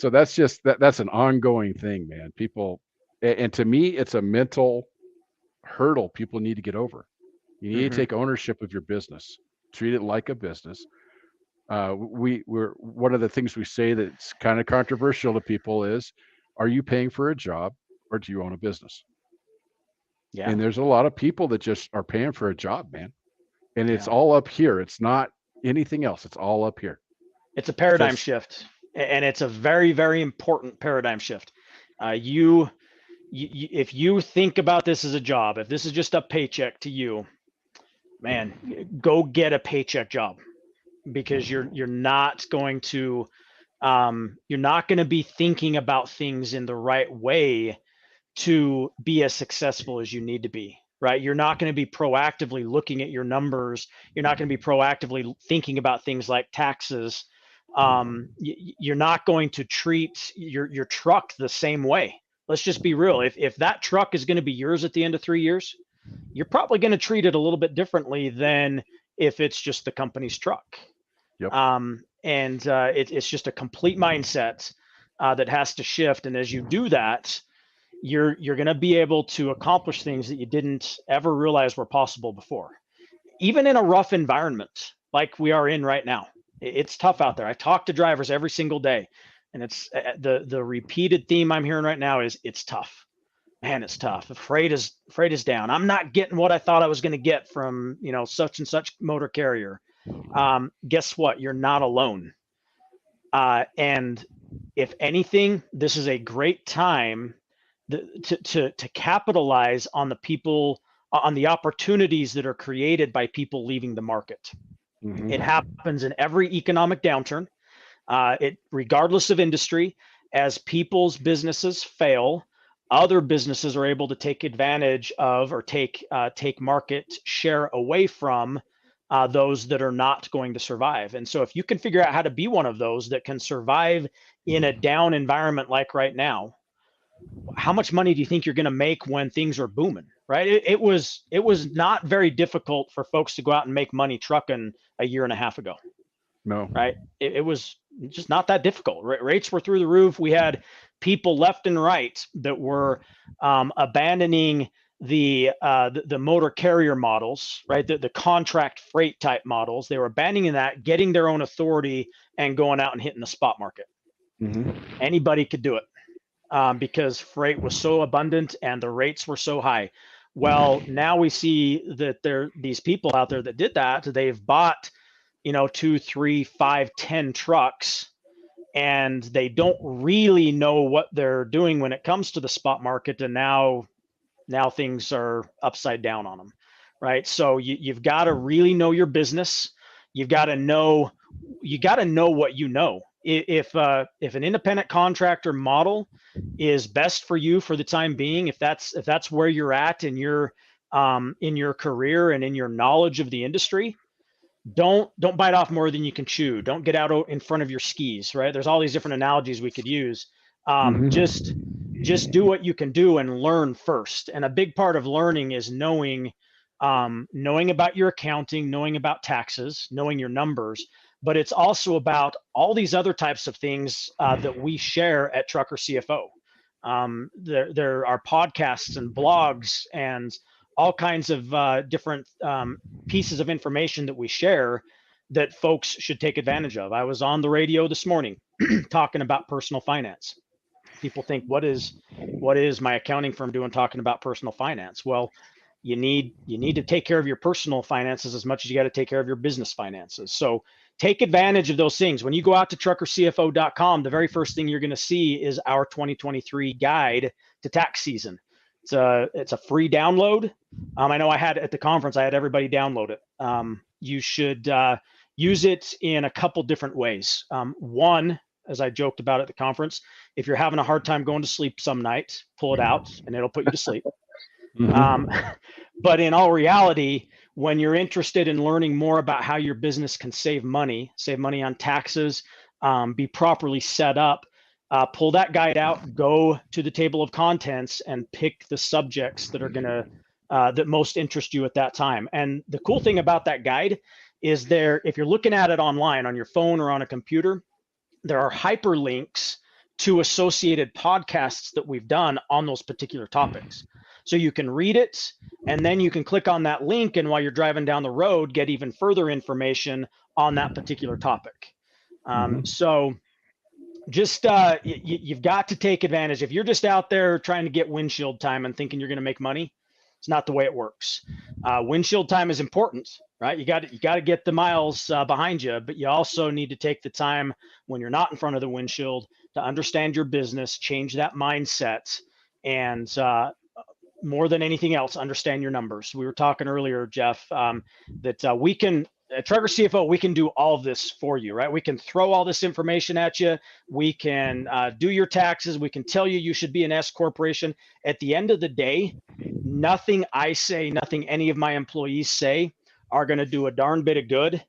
that's just that's an ongoing thing, man. People, and to me, it's a mental hurdle people need to get over. You need to take ownership of your business, treat it like a business. We're one of the things we say that's kind of controversial to people is, are you paying for a job or do you own a business? Yeah. And there's a lot of people that just are paying for a job, man. And it's Yeah. all up here. It's not anything else. It's all up here. It's a paradigm shift, and it's a very, very important paradigm shift. You, if you think about this as a job, if this is just a paycheck to you, man, go get a paycheck job, because you're not going to be thinking about things in the right way to be as successful as you need to be. Right? You're not going to be proactively looking at your numbers. You're not going to be proactively thinking about things like taxes. You're not going to treat your truck the same way. Let's just be real. If that truck is going to be yours at the end of 3 years, you're probably going to treat it a little bit differently than if it's just the company's truck. Yep. It's just a complete mindset that has to shift. And as you do that, you're going to be able to accomplish things that you didn't ever realize were possible before, even in a rough environment like we are in right now. It's tough out there. I talk to drivers every single day, and it's the repeated theme I'm hearing right now is it's tough. Man, it's tough. The freight is down. I'm not getting what I thought I was going to get from, such and such motor carrier. Guess what? You're not alone. And if anything, this is a great time to capitalize on the people, on the opportunities that are created by people leaving the market. Mm-hmm. It happens in every economic downturn, regardless of industry. As people's businesses fail, other businesses are able to take advantage of or take market share away from those that are not going to survive. And so if you can figure out how to be one of those that can survive in a down environment like right now, how much money do you think you're going to make when things are booming, right? It was not very difficult for folks to go out and make money trucking a year and a half ago, No. right? It was just not that difficult. Rates were through the roof. We had people left and right that were abandoning the motor carrier models, right? The contract freight type models. They were abandoning that, getting their own authority, and going out and hitting the spot market. Mm-hmm. Anybody could do it. Because freight was so abundant and the rates were so high. Well, now we see that there these people out there that did that. They've bought, 2, 3, 5, 10 trucks, and they don't really know what they're doing when it comes to the spot market. And now things are upside down on them, right? So you've got to really know your business. You've got to know what you know. If an independent contractor model is best for you for the time being, if that's where you're at in your career and in your knowledge of the industry, don't bite off more than you can chew. Don't get out in front of your skis, right? There's all these different analogies we could use. Just do what you can do and learn first. And a big part of learning is knowing about your accounting, knowing about taxes, knowing your numbers. But it's also about all these other types of things that we share at Trucker CFO. There are podcasts and blogs and all kinds of different pieces of information that we share that folks should take advantage of. I was on the radio this morning talking about personal finance. People think, what is my accounting firm doing talking about personal finance? Well, you need to take care of your personal finances as much as you got to take care of your business finances. So take advantage of those things. When you go out to truckercfo.com, the very first thing you're going to see is our 2023 guide to tax season. It's a free download. I know I had at the conference, I had everybody download it. You should use it in a couple different ways. One, as I joked about at the conference, if you're having a hard time going to sleep some nights, pull it out and it'll put you to sleep. But in all reality, when you're interested in learning more about how your business can save money on taxes, be properly set up, pull that guide out, go to the table of contents and pick the subjects that are going to, that most interest you at that time. And the cool thing about that guide is if you're looking at it online on your phone or on a computer, there are hyperlinks to associated podcasts that we've done on those particular topics. So you can read it and then you can click on that link, and while you're driving down the road, get even further information on that particular topic. So just you've got to take advantage. If you're just out there trying to get windshield time and thinking you're going to make money, it's not the way it works. Windshield time is important, right? You got to get the miles behind you, but you also need to take the time when you're not in front of the windshield to understand your business, change that mindset, and more than anything else, understand your numbers. We were talking earlier, Jeff, that we can, at Trucker CFO, we can do all of this for you, right? We can throw all this information at you. We can do your taxes. We can tell you should be an S corporation. At the end of the day, nothing I say, nothing any of my employees say are going to do a darn bit of good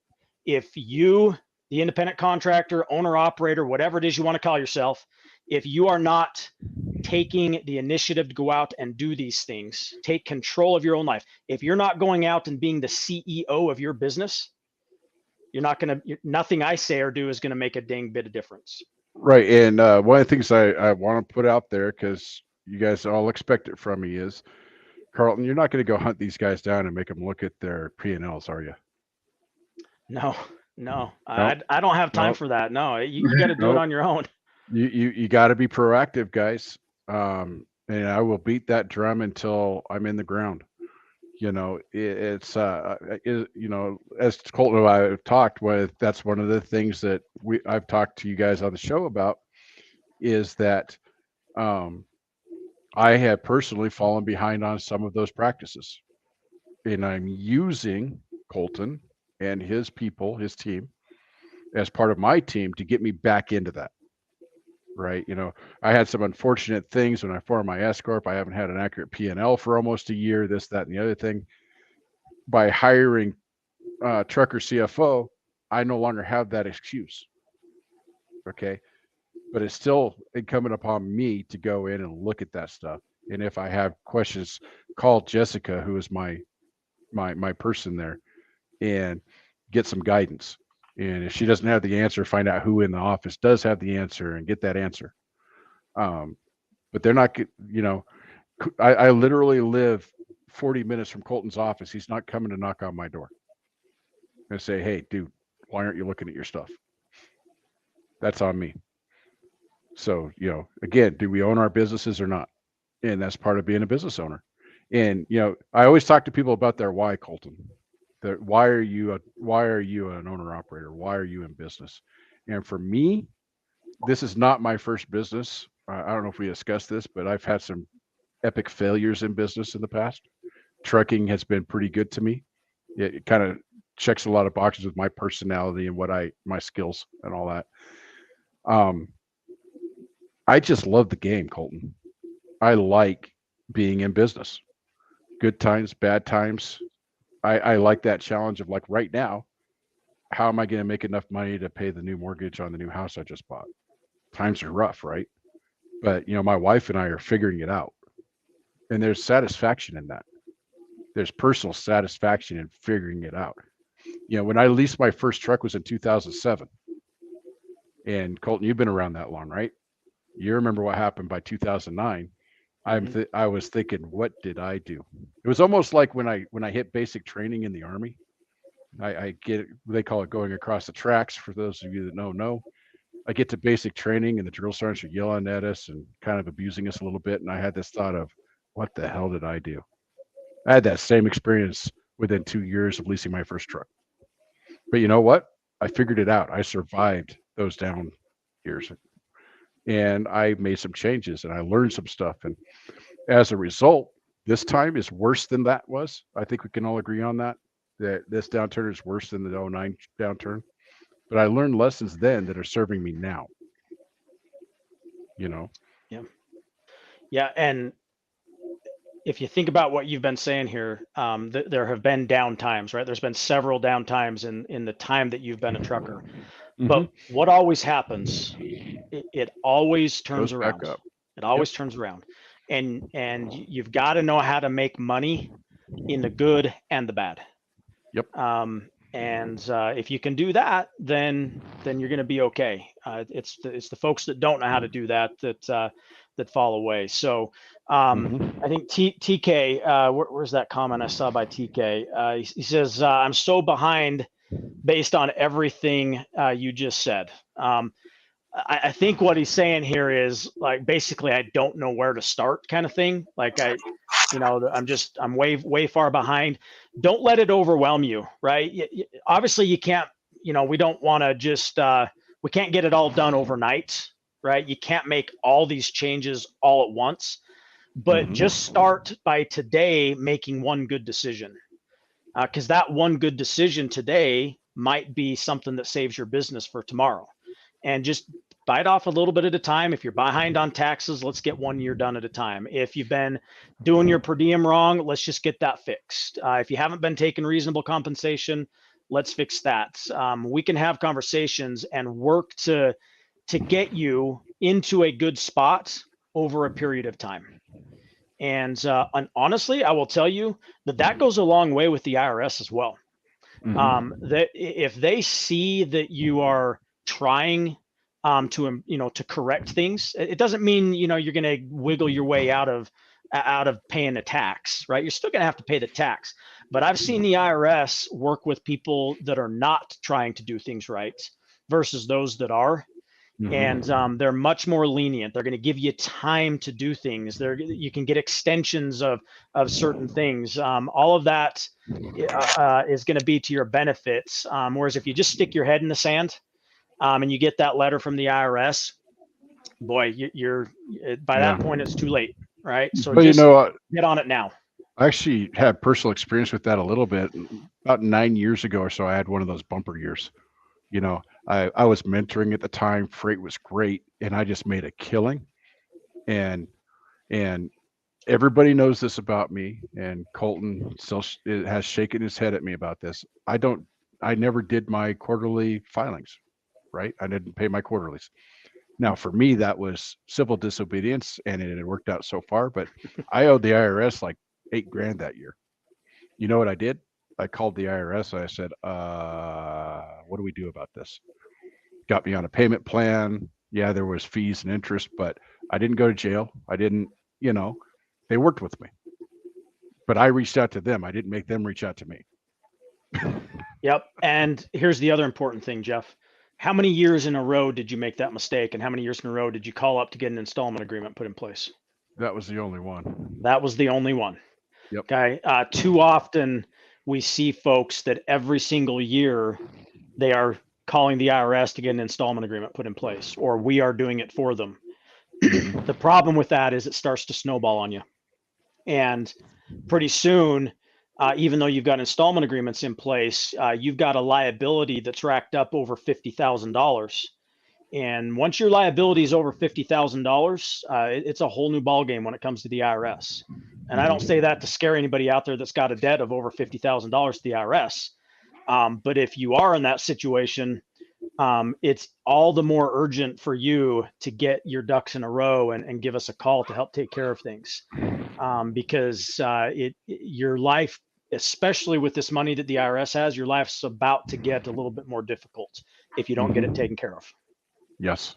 if you, the independent contractor, owner, operator, whatever it is you want to call yourself, if you are not taking the initiative to go out and do these things, take control of your own life. If you're not going out and being the CEO of your business, nothing I say or do is going to make a dang bit of difference. Right. And one of the things I want to put out there, because you guys all expect it from me, is, Carlton, you're not going to go hunt these guys down and make them look at their P&Ls, are you? No. I don't have time for that. No, you got to do it on your own. You got to be proactive, guys. And I will beat that drum until I'm in the ground. It's as Colton and I have talked with, that's one of the things that I've talked to you guys on the show about, is that I have personally fallen behind on some of those practices, and I'm using Colton and his people, his team, as part of my team to get me back into that. Right. I had some unfortunate things when I formed my S Corp. I haven't had an accurate P&L for almost a year, this, that, and the other thing. By hiring Trucker CFO, I no longer have that excuse. Okay. but it's still incumbent upon me to go in and look at that stuff. And if I have questions, call Jessica, who is my person there, and get some guidance. And if she doesn't have the answer, find out who in the office does have the answer and get that answer. But they're not, I literally live 40 minutes from Colton's office. He's not coming to knock on my door and say, hey, dude, why aren't you looking at your stuff? That's on me. So, again, do we own our businesses or not? And that's part of being a business owner. And, I always talk to people about their why, Colton. Why are you an owner operator? Why are you in business? And for me, this is not my first business. I don't know if we discussed this, but I've had some epic failures in business in the past. Trucking has been pretty good to me. It kind of checks a lot of boxes with my personality and my skills and all that. I just love the game, Colton. I like being in business. Good times, bad times. I like that challenge of, like, right now, how am I going to make enough money to pay the new mortgage on the new house I just bought? Times are rough, right? But, my wife and I are figuring it out. And there's satisfaction in that. There's personal satisfaction in figuring it out. When I leased my first truck was in 2007. And Colton, you've been around that long, right? You remember what happened by 2009. I was thinking, what did I do? It was almost like when I hit basic training in the Army. I get, they call it going across the tracks. For those of you that know, I get to basic training and the drill sergeants are yelling at us and kind of abusing us a little bit. And I had this thought of, what the hell did I do? I had that same experience within 2 years of leasing my first truck. But you know what? I figured it out. I survived those down years. And I made some changes and I learned some stuff. And as a result, this time is worse than that was. I think we can all agree on that this downturn is worse than the 2009 downturn. But I learned lessons then that are serving me now. Yeah. And if you think about what you've been saying here, there have been down times, right? There's been several down times in the time that you've been a trucker. Mm-hmm. But what always happens, it always turns around. Back up. It always turns around. And you've got to know how to make money in the good and the bad. Yep. If you can do that, then you're going to be okay. It's the folks that don't know how to do that fall away. So I think TK, where's that comment I saw by TK? He says, I'm so behind based on everything you just said. I think what he's saying here is, like, basically, I don't know where to start, kind of thing. Like, I'm way far behind. Don't let it overwhelm you, right? Obviously you can't, we don't want to just, we can't get it all done overnight, right? You can't make all these changes all at once, but just start by today making one good decision. Because that one good decision today might be something that saves your business for tomorrow. And just bite off a little bit at a time. If you're behind on taxes, let's get 1 year done at a time. If you've been doing your per diem wrong, let's just get that fixed. If you haven't been taking reasonable compensation, let's fix that. We can have conversations and work to get you into a good spot over a period of time. And honestly, I will tell you that goes a long way with the IRS as well. That if they see that you are trying to correct things, it doesn't mean you're going to wiggle your way out of paying the tax, right? You're still going to have to pay the tax. But I've seen the IRS work with people that are not trying to do things right versus those that are. And they're much more lenient. They're going to give you time to do things. You can get extensions of certain things. All of that is going to be to your benefits. Whereas if you just stick your head in the sand and you get that letter from the IRS, boy, you're by that point it's too late, right? So just get on it now. I actually had personal experience with that a little bit. About 9 years ago or so, I had one of those bumper years. I was mentoring at the time. Freight was great, and I just made a killing. And everybody knows this about me. And Colton still has shaken his head at me about this. I never did my quarterly filings, right? I didn't pay my quarterlies. Now, for me, that was civil disobedience, and it had worked out so far. But I owed the IRS like $8,000 that year. You know what I did? I called the IRS. I said, "What do we do about this?" Got me on a payment plan. Yeah, there was fees and interest, but I didn't go to jail. I didn't, they worked with me. But I reached out to them. I didn't make them reach out to me. Yep. And here's the other important thing, Jeff. How many years in a row did you make that mistake? And how many years in a row did you call up to get an installment agreement put in place? That was the only one. That was the only one. Yep. Okay. Too often we see folks that every single year they are calling the IRS to get an installment agreement put in place, or we are doing it for them. The problem with that is it starts to snowball on you. And pretty soon, even though you've got installment agreements in place, you've got a liability that's racked up over $50,000. And once your liability is over $50,000, it's a whole new ballgame when it comes to the IRS. And I don't say that to scare anybody out there that's got a debt of over $50,000 to the IRS. But if you are in that situation, it's all the more urgent for you to get your ducks in a row and give us a call to help take care of things. Because your life, especially with this money that the IRS has, your life's about to get a little bit more difficult if you don't get it taken care of. Yes.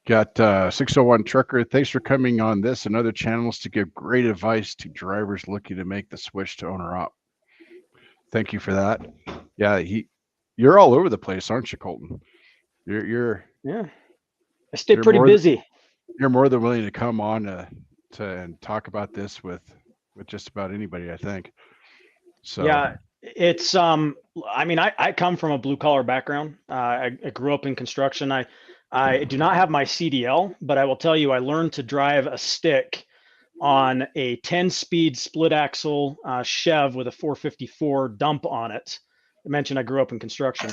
Got 601 Trucker. Thanks for coming on this and other channels to give great advice to drivers looking to make the switch to owner op. Thank you for that. Yeah, you're all over the place, aren't you, Colton? You're yeah. I stay pretty busy. You're more than willing to come on and talk about this with just about anybody, I think. So yeah, it's I mean, I come from a blue collar background. I grew up in construction. I do not have my CDL, but I will tell you, I learned to drive a stick on a 10-speed split axle Chev with a 454 dump on it. I mentioned I grew up in construction.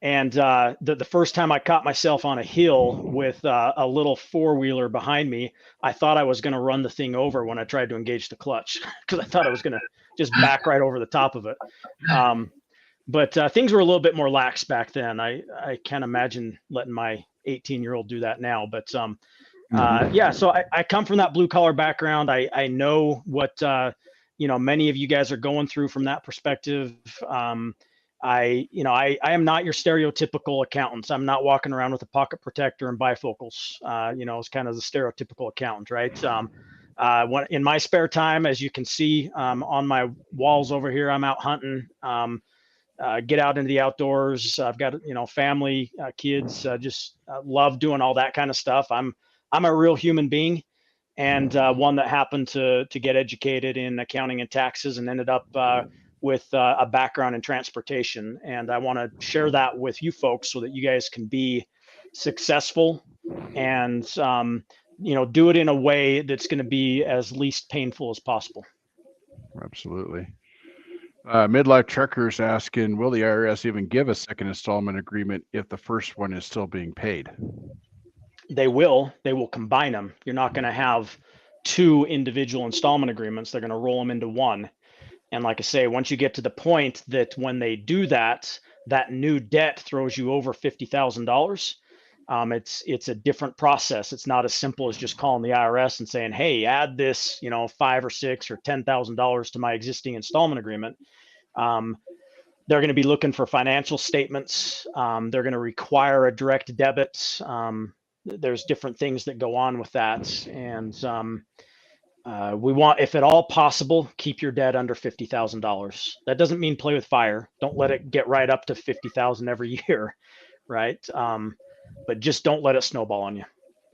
And the first time I caught myself on a hill with a little four-wheeler behind me, I thought I was going to run the thing over when I tried to engage the clutch, because I thought I was going to just back right over the top of it. But things were a little bit more lax back then. I can't imagine letting my 18-year-old do that now. But yeah, so I come from that blue-collar background. I know what many of you guys are going through from that perspective. I am not your stereotypical accountant. I'm not walking around with a pocket protector and bifocals. It's kind of the stereotypical accountant, right? In my spare time, as you can see on my walls over here, I'm out hunting. Get out into the outdoors. I've got family, kids. Just love doing all that kind of stuff. I'm a real human being, and one that happened to get educated in accounting and taxes, and ended up with a background in transportation. And I want to share that with you folks so that you guys can be successful and, do it in a way that's going to be as least painful as possible. Absolutely. Midlife Truckers asking, will the IRS even give a second installment agreement if the first one is still being paid? They will combine them. You're not going to have two individual installment agreements. They're going to roll them into one. And like I say, once you get to the point that when they do that, that new debt throws you over $50,000, it's a different process. It's not as simple as just calling the IRS and saying, hey, add this, $5,000 or $6,000 or $10,000 to my existing installment agreement. They're going to be looking for financial statements. They're going to require a direct debit. There's different things that go on with that. And we want, if at all possible, keep your debt under $50,000. That doesn't mean play with fire. Don't let it get right up to $50,000 every year, right? But just don't let it snowball on you.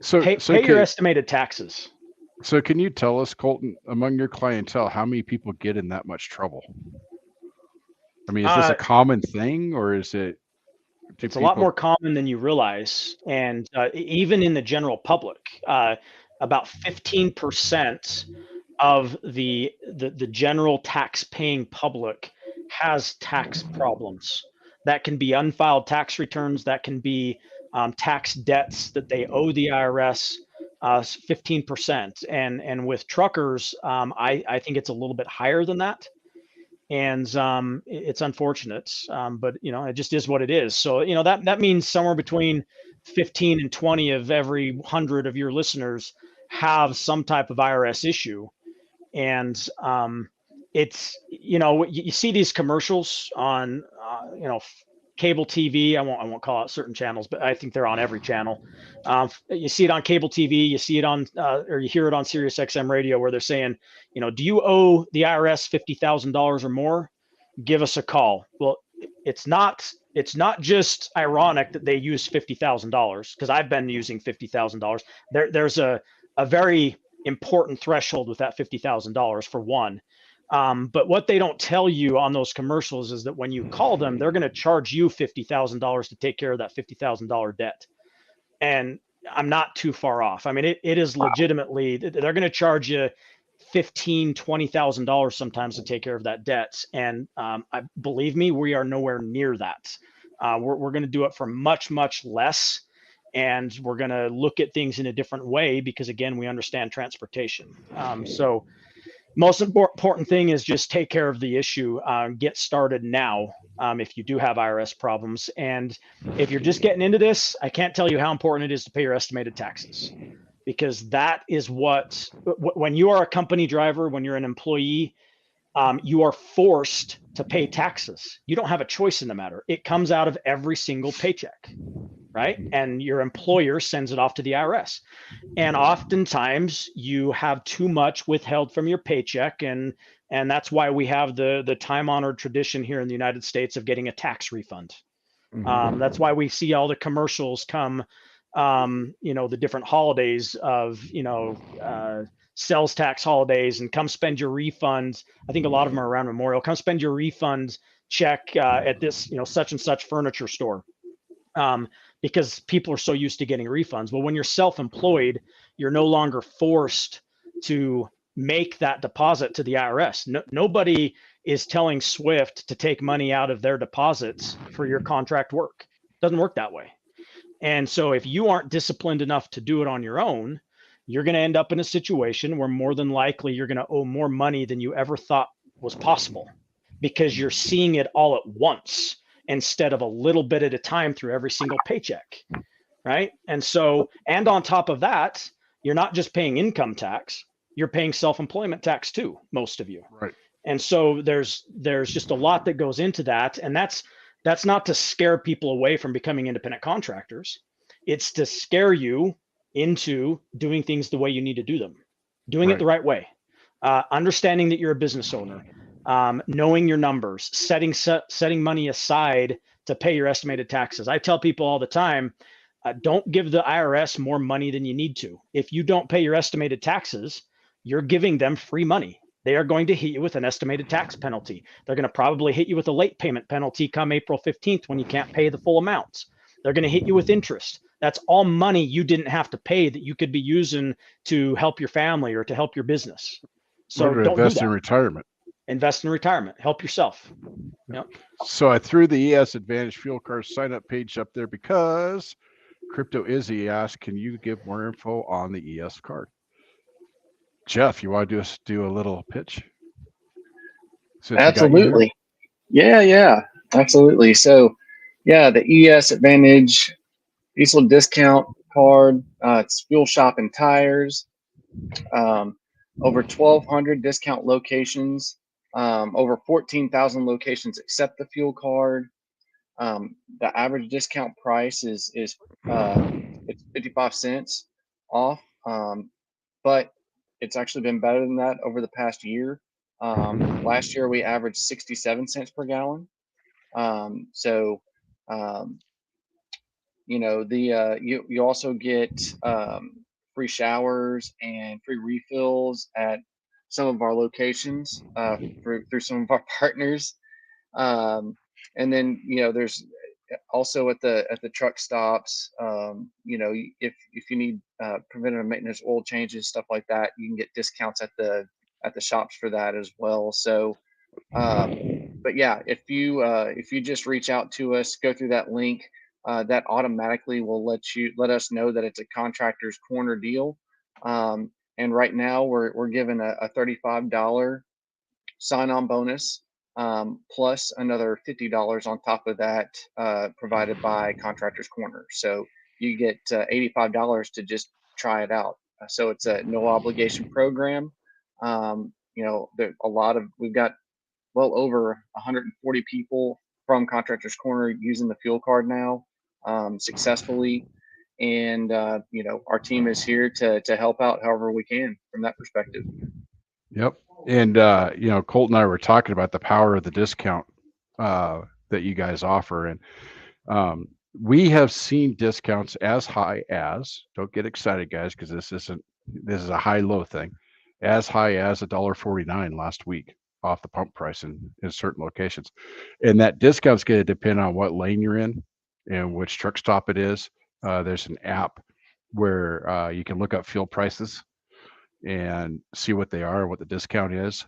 So pay your estimated taxes. So can you tell us, Colton, among your clientele, how many people get in that much trouble? I mean, is this a common thing, or is it? It's a lot more common than you realize. And even in the general public, about 15% of the general tax-paying public has tax problems. That can be unfiled tax returns. That can be tax debts that they owe the IRS, 15%. And with truckers, I think it's a little bit higher than that. and it's unfortunate, but it just is what it is. So that means somewhere between 15 and 20 of every 100 of your listeners have some type of IRS issue. And it's you see these commercials on cable TV. I won't call out certain channels, but I think they're on every channel. You see it on cable TV, you see it on or you hear it on Sirius XM radio, where they're saying, do you owe the IRS $50,000 or more? Give us a call. Well, it's not just ironic that they use $50,000, because I've been using $50,000. There's a very important threshold with that $50,000 for one. But what they don't tell you on those commercials is that when you call them, they're going to charge you $50,000 to take care of that $50,000 debt. And I'm not too far off. I mean, it is legitimately, they're going to charge you $15,000, $20,000 sometimes to take care of that debt. And believe me, we are nowhere near that. We're going to do it for much, much less. And we're going to look at things in a different way because, again, we understand transportation. So most important thing is just take care of the issue. Get started now if you do have IRS problems. And if you're just getting into this, I can't tell you how important it is to pay your estimated taxes, because that is when you are a company driver, when you're an employee, you are forced to pay taxes. You don't have a choice in the matter. It comes out of every single paycheck, right? And your employer sends it off to the IRS. And oftentimes you have too much withheld from your paycheck. And that's why we have the time-honored tradition here in the United States of getting a tax refund. That's why we see all the commercials come, the different holidays of, sales tax holidays, and come spend your refund. I think a lot of them are around Memorial. Come spend your refund check at this, such and such furniture store. Because people are so used to getting refunds. Well, when you're self-employed, you're no longer forced to make that deposit to the IRS. Nobody is telling Swift to take money out of their deposits for your contract work. It doesn't work that way. And so if you aren't disciplined enough to do it on your own, you're going to end up in a situation where more than likely you're going to owe more money than you ever thought was possible, because you're seeing it all at once instead of a little bit at a time through every single paycheck, right? And so, and on top of that, you're not just paying income tax, you're paying self-employment tax too, most of you. Right. And so there's just a lot that goes into that. And that's not to scare people away from becoming independent contractors. It's to scare you into doing things the way you need to do them, doing it the right way, understanding that you're a business owner, knowing your numbers, setting money aside to pay your estimated taxes. I tell people all the time, don't give the IRS more money than you need to. If you don't pay your estimated taxes, you're giving them free money. They are going to hit you with an estimated tax penalty. They're going to probably hit you with a late payment penalty come April 15th when you can't pay the full amount. They're going to hit you with interest. That's all money you didn't have to pay that you could be using to help your family or to help your business. So don't invest do that. in retirement. Invest in retirement. Help yourself. Yep. So I threw the ES Advantage Fuel Card sign up page up there because Crypto Izzy asked, can you give more info on the ES card? Jeff, you want to do a little pitch? Absolutely. Yeah, absolutely. So yeah, the ES Advantage diesel discount card, it's fuel shop and tires, over 1,200 discount locations, over 14,000 locations accept the fuel card. The average discount price is it's 55 cents off, but it's actually been better than that over the past year. Last year we averaged 67 cents per gallon. You also get free showers and free refills at some of our locations through some of our partners. And then there's also at the truck stops. If you need preventative maintenance, oil changes, stuff like that, you can get discounts at the shops for that as well. So, but yeah, if you just reach out to us, go through that link, that automatically will let us know that it's a Contractors Corner deal. And right now we're giving a $35 sign-on bonus plus another $50 on top of that, provided by Contractors Corner. So you get $85 to just try it out. So it's a no obligation program. There we've got well over 140 people from Contractors Corner using the fuel card now, successfully. And, our team is here to help out however we can from that perspective. Yep. And, Colt and I were talking about the power of the discount that you guys offer. And we have seen discounts as high as, don't get excited, guys, because this is a high-low thing, as high as $1.49 last week off the pump price in certain locations. And that discount's going to depend on what lane you're in and which truck stop it is. There's an app where you can look up fuel prices and see what they are, what the discount is.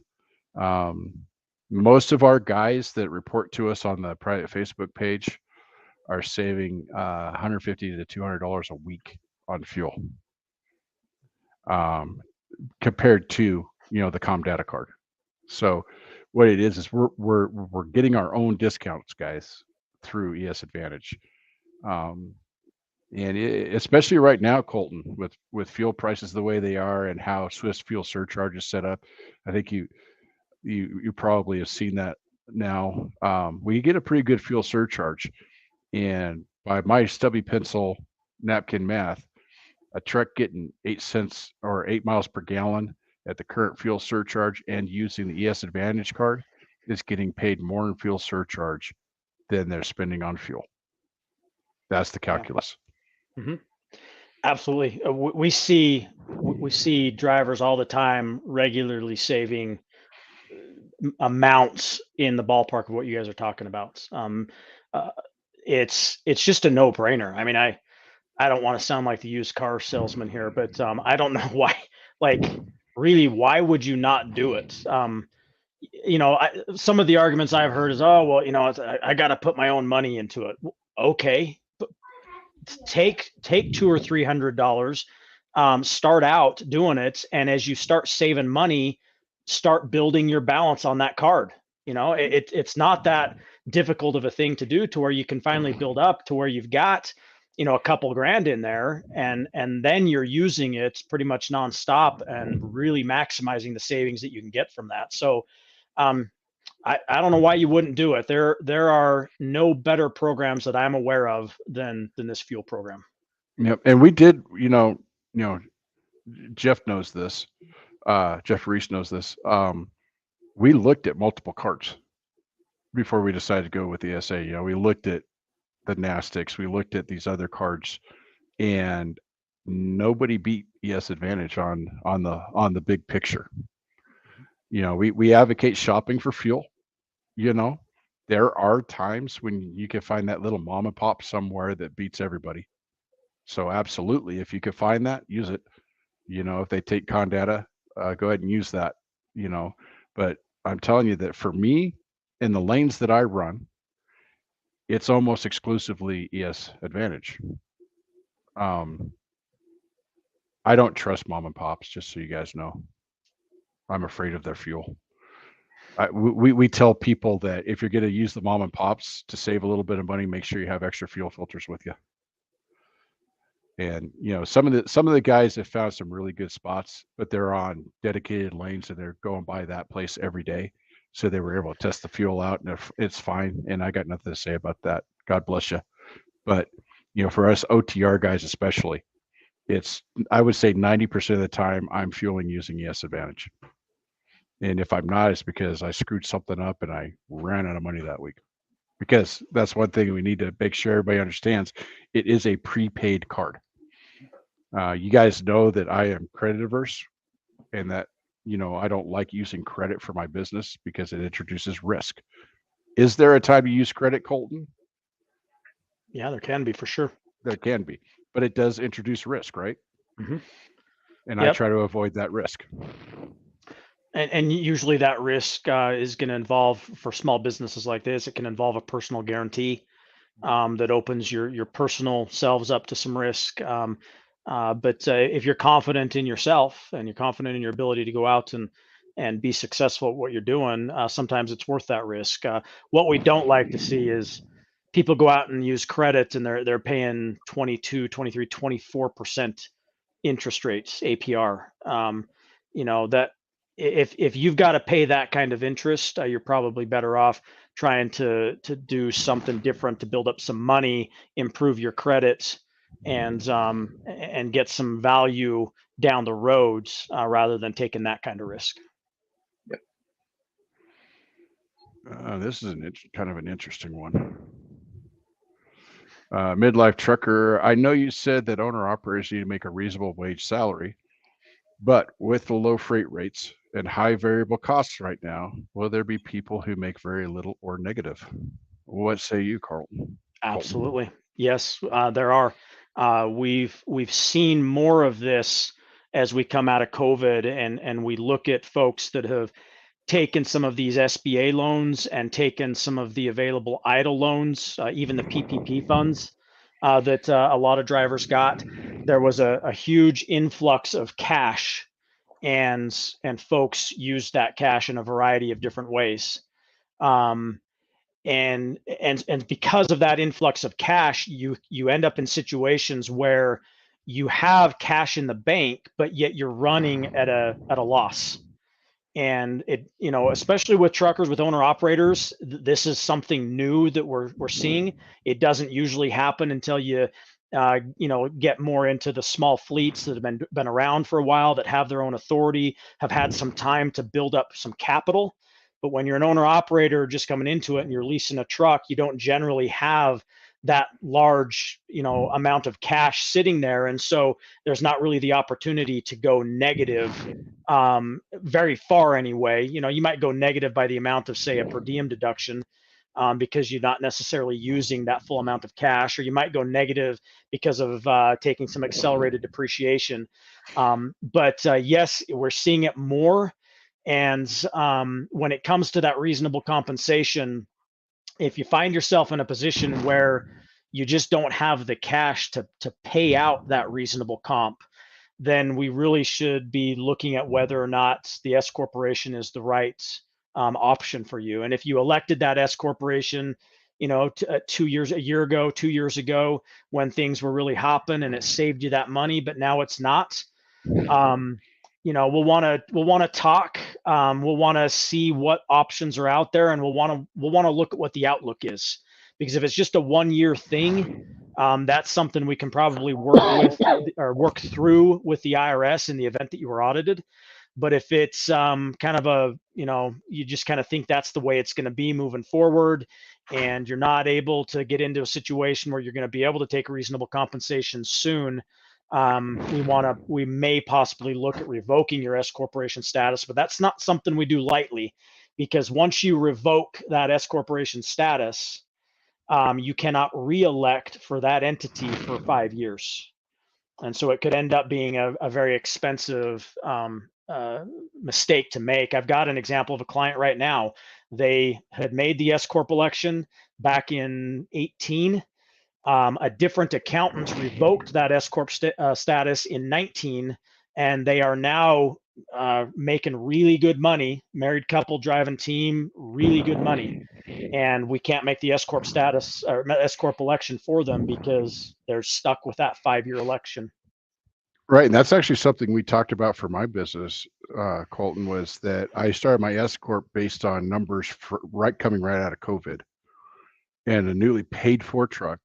Most of our guys that report to us on the private Facebook page are saving $150 to $200 a week on fuel, compared to the Com Data card. So what it is we're getting our own discounts, guys, through ES Advantage. And especially right now, Colton, with fuel prices the way they are and how Swiss fuel surcharge is set up, I think you probably have seen that now. We get a pretty good fuel surcharge, and by my stubby pencil napkin math, a truck getting 8 cents or 8 miles per gallon at the current fuel surcharge and using the ES Advantage card is getting paid more in fuel surcharge than they're spending on fuel. That's the calculus. Mm-hmm. Absolutely. We see drivers all the time regularly saving amounts in the ballpark of what you guys are talking about. It's just a no-brainer. I mean, I don't want to sound like the used car salesman here, but I don't know why. Like, really, why would you not do it? Some of the arguments I've heard is, oh, well, I got to put my own money into it. Okay, but take $200 or $300, start out doing it, and as you start saving money, start building your balance on that card. It's not that difficult of a thing to do, to where you can finally build up to where you've got a couple grand in there, and then you're using it pretty much nonstop and really maximizing the savings that you can get from that. So I don't know why you wouldn't do it. There are no better programs that I'm aware of than this fuel program. Yep. And we did, Jeff knows this. Jeff Reese knows this. We looked at multiple cards before we decided to go with the SA. We looked at the Nastics, we looked at these other cards, and nobody beat ES Advantage on the big picture. We advocate shopping for fuel. There are times when you can find that little mom and pop somewhere that beats everybody. So absolutely, if you could find that, use it. If they take Condata, go ahead and use that. But I'm telling you that for me, in the lanes that I run, it's almost exclusively ES Advantage. I don't trust mom and pops, just so you guys know. I'm afraid of their fuel. We tell people that if you're going to use the mom and pops to save a little bit of money, make sure you have extra fuel filters with you. And some of the guys have found some really good spots, but they're on dedicated lanes and they're going by that place every day. So they were able to test the fuel out, and it's fine. And I got nothing to say about that. God bless you. But for us OTR guys especially, I would say 90% of the time I'm fueling using ES Advantage. And if I'm not, it's because I screwed something up and I ran out of money that week. Because that's one thing we need to make sure everybody understands. It is a prepaid card. You guys know that I am credit averse, and that I don't like using credit for my business because it introduces risk. Is there a time to use credit, Colton? Yeah, there can be, for sure. There can be, but it does introduce risk, right? Mm-hmm. And I try to avoid that risk. And usually that risk is going to involve, for small businesses like this, it can involve a personal guarantee that opens your personal selves up to some risk. But if you're confident in yourself and you're confident in your ability to go out and and be successful at what you're doing, sometimes it's worth that risk. What we don't like to see is people go out and use credit and they're paying 22, 23, 24% interest rates, APR. That if you've got to pay that kind of interest, you're probably better off trying to do something different to build up some money, improve your credit, and get some value down the roads, rather than taking that kind of risk. This is kind of an interesting one. Midlife trucker, I know you said that owner operators need to make a reasonable wage salary, but with the low freight rates and high variable costs right now, will there be people who make very little or negative? What say you, Carlton? Absolutely. Yes, there are. We've seen more of this as we come out of COVID, and we look at folks that have taken some of these SBA loans and taken some of the available idle loans, even the PPP funds that a lot of drivers got. There was a huge influx of cash, and folks used that cash in a variety of different ways. And because of that influx of cash, you end up in situations where you have cash in the bank, but yet you're running at a loss. And especially with truckers, with owner operators, this is something new that we're seeing. It doesn't usually happen until you get more into the small fleets that have been around for a while, that have their own authority, have had some time to build up some capital. But when you're an owner operator just coming into it and you're leasing a truck, you don't generally have that large, amount of cash sitting there. And so there's not really the opportunity to go negative very far anyway. You might go negative by the amount of, say, a per diem deduction, because you're not necessarily using that full amount of cash, or you might go negative because of taking some accelerated depreciation. But yes, we're seeing it more. And when it comes to that reasonable compensation, if you find yourself in a position where you just don't have the cash to pay out that reasonable comp, then we really should be looking at whether or not the S corporation is the right option for you. And if you elected that S corporation, a year ago, 2 years ago, when things were really hopping and it saved you that money, but now it's not, we'll want to talk. We'll want to see what options are out there, and we'll want to look at what the outlook is. Because if it's just a 1 year thing, that's something we can probably work through with the IRS in the event that you were audited. But if it's kind of you just kind of think that's the way it's going to be moving forward, and you're not able to get into a situation where you're going to be able to take reasonable compensation soon, we may possibly look at revoking your S corporation status. But that's not something we do lightly, because once you revoke that S corporation status, you cannot re-elect for that entity for 5 years. And so it could end up being a very expensive mistake to make. I've got an example of a client right now. They had made the S Corp election back in 2018. A different accountant revoked that S Corp status in 2019, and they are now making really good money. Married couple driving team, really good money. And we can't make the S Corp status or S Corp election for them because they're stuck with that 5-year election. Right. And that's actually something we talked about for my business, Colton, was that I started my S Corp based on numbers coming right out of COVID and a newly paid for truck.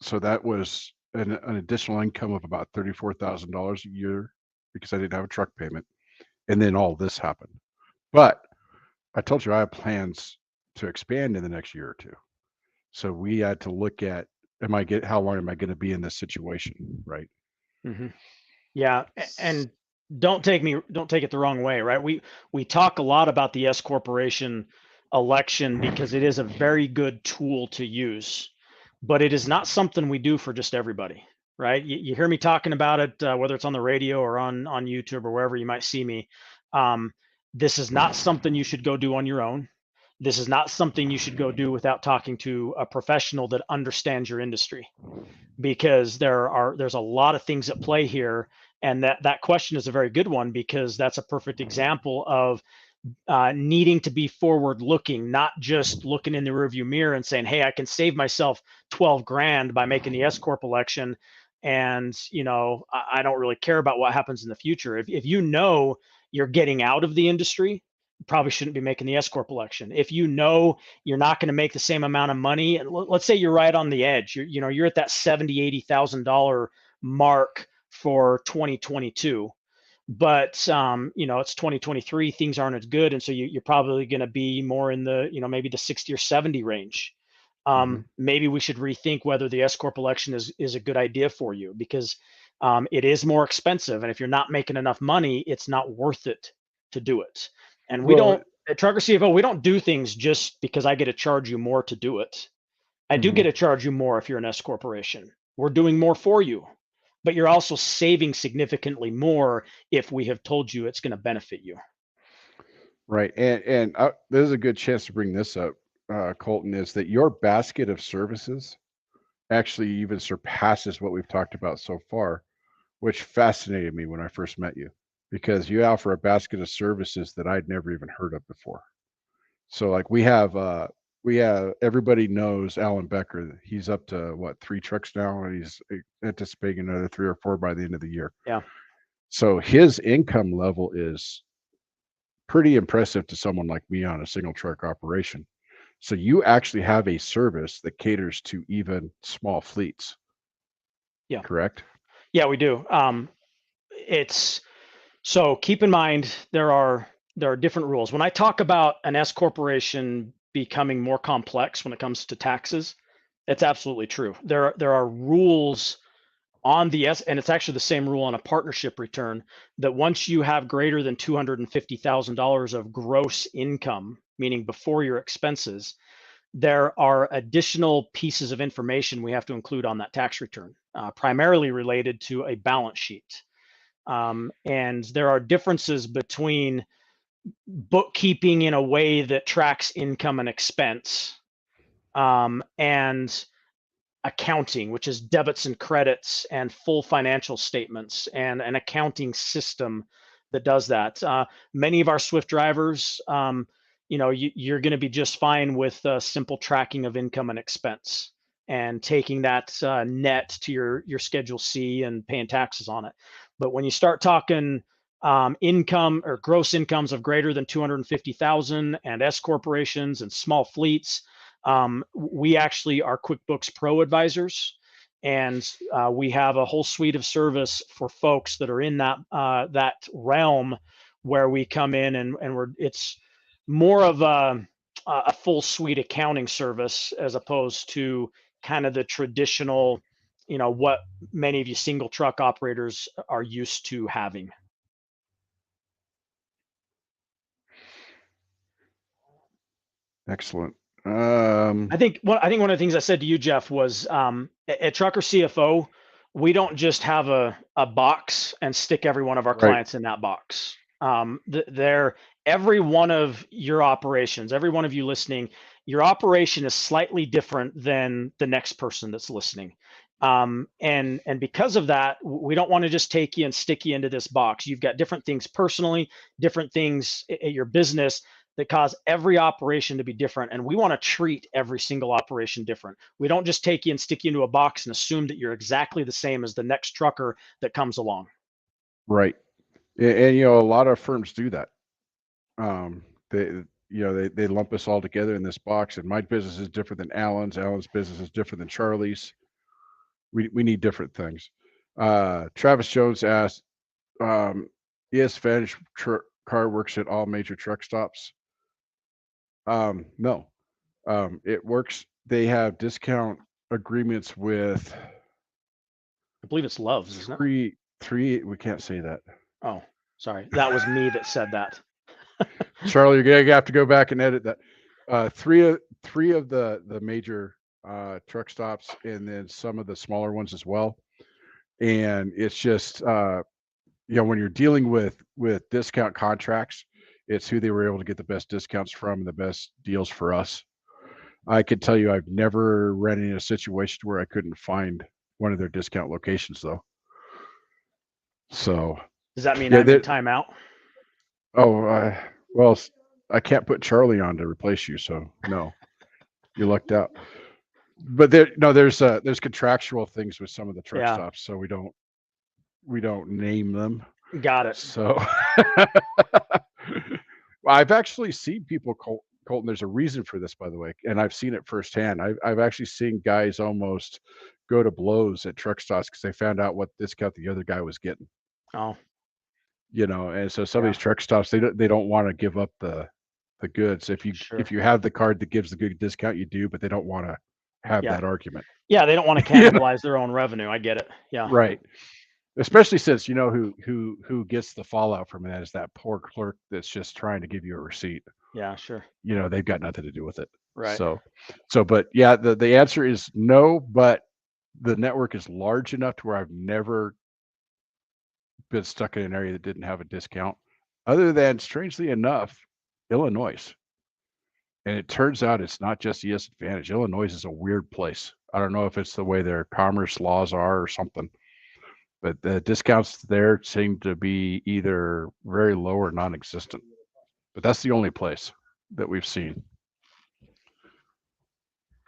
So that was an additional income of about $34,000 a year because I didn't have a truck payment. And then all this happened. But I told you I have plans to expand in the next year or two. So we had to look at, how long am I going to be in this situation, right? Mm-hmm. Yeah, and don't take it the wrong way, right? We talk a lot about the S corporation election because it is a very good tool to use, but it is not something we do for just everybody, right? You hear me talking about it, whether it's on the radio or on YouTube or wherever you might see me. This is not something you should go do on your own. This is not something you should go do without talking to a professional that understands your industry, because there's a lot of things at play here. And that question is a very good one, because that's a perfect example of needing to be forward looking, not just looking in the rearview mirror and saying, hey, I can save myself 12 grand by making the S Corp election. And, I don't really care about what happens in the future. If you know you're getting out of the industry, you probably shouldn't be making the S Corp election. If you know you're not going to make the same amount of money, and let's say you're right on the edge, you're at that $70,000, $80,000 mark for 2022. But it's 2023, things aren't as good, and so you're probably going to be more in the maybe the 60 or 70 range. Maybe we should rethink whether the S Corp election is a good idea for you, because it is more expensive, and if you're not making enough money, it's not worth it to do it. And we don't, at Trucker CFO, we don't do things just because I get to charge you more to do it. I do get to charge you more if you're an S corporation. We're doing more for you, but you're also saving significantly more if we have told you it's going to benefit you. Right. And there's a good chance to bring this up, Colton, is that your basket of services actually even surpasses what we've talked about so far, which fascinated me when I first met you, because you offer a basket of services that I'd never even heard of before. So like we have everybody knows Alan Becker. He's up to 3 trucks now, and he's anticipating another 3 or 4 by the end of the year. Yeah. So his income level is pretty impressive to someone like me on a single truck operation. So you actually have a service that caters to even small fleets. Yeah. Correct? Yeah, we do. So keep in mind, there are different rules. When I talk about an S corporation becoming more complex when it comes to taxes, it's absolutely true. There are rules on the S, and it's actually the same rule on a partnership return, that once you have greater than $250,000 of gross income, meaning before your expenses, there are additional pieces of information we have to include on that tax return, primarily related to a balance sheet. And there are differences between bookkeeping in a way that tracks income and expense, and accounting, which is debits and credits and full financial statements, and an accounting system that does that. Many of our Swift drivers, you're going to be just fine with simple tracking of income and expense and taking that net to your Schedule C and paying taxes on it. But when you start talking income or gross incomes of greater than 250,000 and S corporations and small fleets, we actually are QuickBooks Pro advisors, and we have a whole suite of service for folks that are in that realm, where we come in and it's more of a full suite accounting service, as opposed to kind of the traditional, what many of you single truck operators are used to having. Excellent. I think one of the things I said to you, Jeff, was at Trucker CFO, we don't just have a box and stick every one of our clients in that box. Every one of your operations, every one of you listening, your operation is slightly different than the next person that's listening. And because of that, we don't want to just take you and stick you into this box. You've got different things personally, different things at your business that cause every operation to be different. And we want to treat every single operation different. We don't just take you and stick you into a box and assume that you're exactly the same as the next trucker that comes along. Right. And a lot of firms do that. They lump us all together in this box, and my business is different than Alan's business is different than Charley's. We need different things. Travis Jones asked, yes, Vantage Car works at all major truck stops. No, it works. They have discount agreements with, I believe it's Love's, isn't it? Three. We can't say that. Oh, sorry. That was me that said that. Charley, you're gonna have to go back and edit that. Three of the major truck stops, and then some of the smaller ones as well. And it's just when you're dealing with discount contracts, it's who they were able to get the best discounts from and the best deals for us. I can tell you I've never ran into a situation where I couldn't find one of their discount locations, though. So does that mean I'm in timeout? Oh, Well, I can't put Charley on to replace you, so no, you lucked out. But there's contractual things with some of the truck Yeah. stops, so we don't name them. Got it. So I've actually seen people, Colton, there's a reason for this, by the way, and I've seen it firsthand. I've actually seen guys almost go to blows at truck stops because they found out what discount the other guy was getting. Oh, And so some of these truck stops, they don't want to give up the goods. If you have the card that gives the good discount, you do, but they don't want to have that argument. Yeah, they don't want to cannibalize their own revenue. I get it. Yeah. Right. Especially since who gets the fallout from that is that poor clerk that's just trying to give you a receipt. Yeah, sure. They've got nothing to do with it. Right. But yeah, the answer is no, but the network is large enough to where I've never been stuck in an area that didn't have a discount, other than, strangely enough, Illinois. And it turns out it's not just ES Advantage. Illinois is a weird place. I don't know if it's the way their commerce laws are or something, but the discounts there seem to be either very low or non-existent. But that's the only place that we've seen.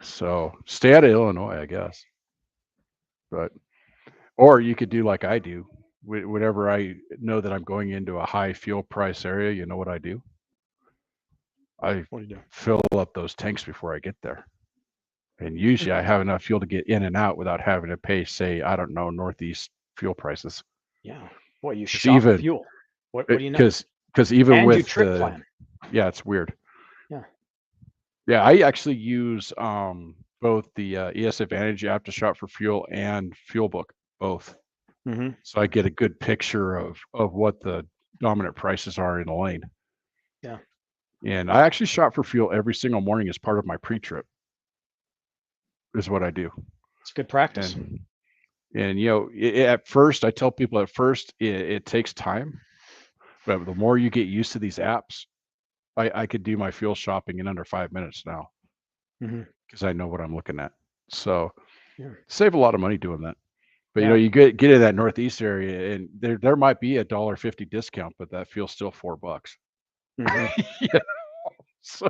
So stay out of Illinois, I guess. Or you could do like I do. Whenever I know that I'm going into a high fuel price area, you know what I do? I fill up those tanks before I get there. And usually I have enough fuel to get in and out without having to pay, say, I don't know, Northeast fuel prices. Yeah. Boy, you shop fuel. What do you know? Because even and with you trip plan. Yeah, it's weird. Yeah. Yeah, I actually use both the ES Advantage app to shop for fuel and Fuelbook, both. Mm-hmm. So I get a good picture of what the dominant prices are in the lane. Yeah. And I actually shop for fuel every single morning as part of my pre-trip. Is what I do. It's good practice. And at first, I tell people it takes time, but the more you get used to these apps, I could do my fuel shopping in under 5 minutes now because I know what I'm looking at. So save a lot of money doing that. But you get in that Northeast area, and there might be $1.50 discount, but that fuel's still $4. Mm-hmm. So.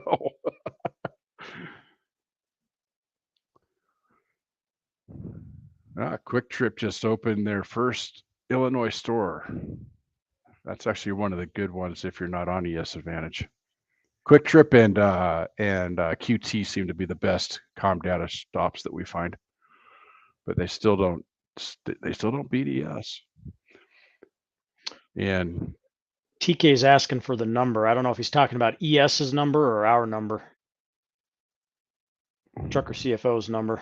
Quick Trip just opened their first Illinois store. That's actually one of the good ones if you're not on ES Advantage. Quick Trip and QT seem to be the best comm data stops that we find, but they still don't beat ES. And TK is asking for the number. I don't know if he's talking about ES's number or our number. Trucker CFO's number.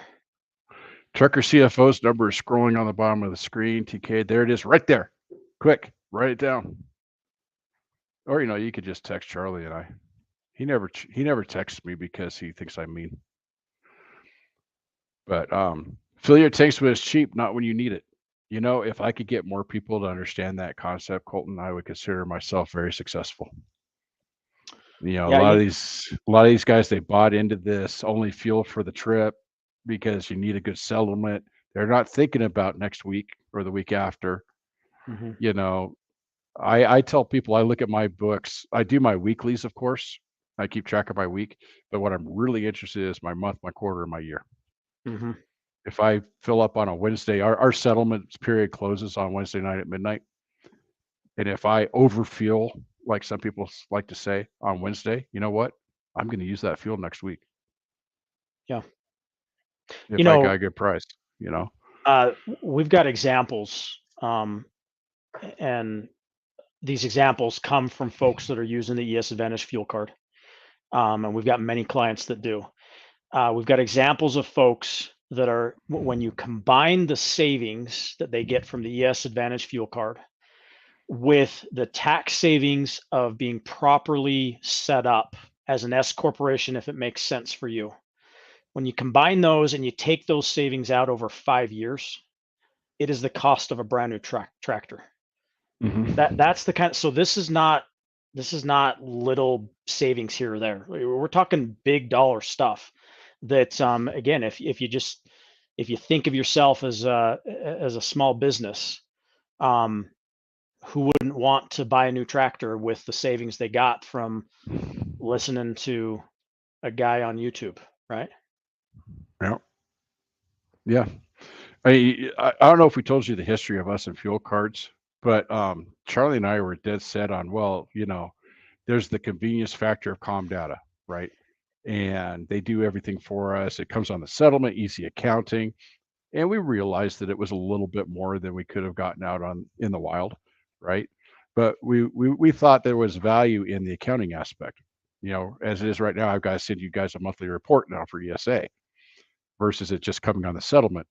Trucker CFO's number is scrolling on the bottom of the screen. TK, there it is, right there. Quick, write it down. Or you could just text Charley and I. He never texts me because he thinks I'm mean. But fill your tanks when it's cheap, not when you need it. If I could get more people to understand that concept, Colton, I would consider myself very successful. A lot of these guys, they bought into this only fuel for the trip because you need a good settlement. They're not thinking about next week or the week after. Mm-hmm. I tell people, I look at my books. I do my weeklies, of course. I keep track of my week, but what I'm really interested in is my month, my quarter, and my year. Mm-hmm. If I fill up on a Wednesday, our settlement period closes on Wednesday night at midnight. And if I overfuel, like some people like to say, on Wednesday, you know what? I'm going to use that fuel next week. Yeah. If I got a good price, we've got examples, and these examples come from folks that are using the ES Advantage fuel card. And we've got many clients that do. We've got examples of folks that are, when you combine the savings that they get from the ES Advantage fuel card with the tax savings of being properly set up as an S corporation, if it makes sense for you. When you combine those and you take those savings out over 5 years, it is the cost of a brand new tractor. Mm-hmm. That's the kind. So this is not little savings here or there. We're talking big dollar stuff. That again, if you think of yourself as a small business, who wouldn't want to buy a new tractor with the savings they got from listening to a guy on YouTube, right? Yeah. Yeah. I don't know if we told you the history of us and fuel cards, but Charley and I were dead set on, well, there's the convenience factor of Comm Data, right? And they do everything for us. It comes on the settlement, easy accounting. And we realized that it was a little bit more than we could have gotten out on in the wild, right? But we thought there was value in the accounting aspect. As it is right now, I've got to send you guys a monthly report now for ESA versus it just coming on the settlement.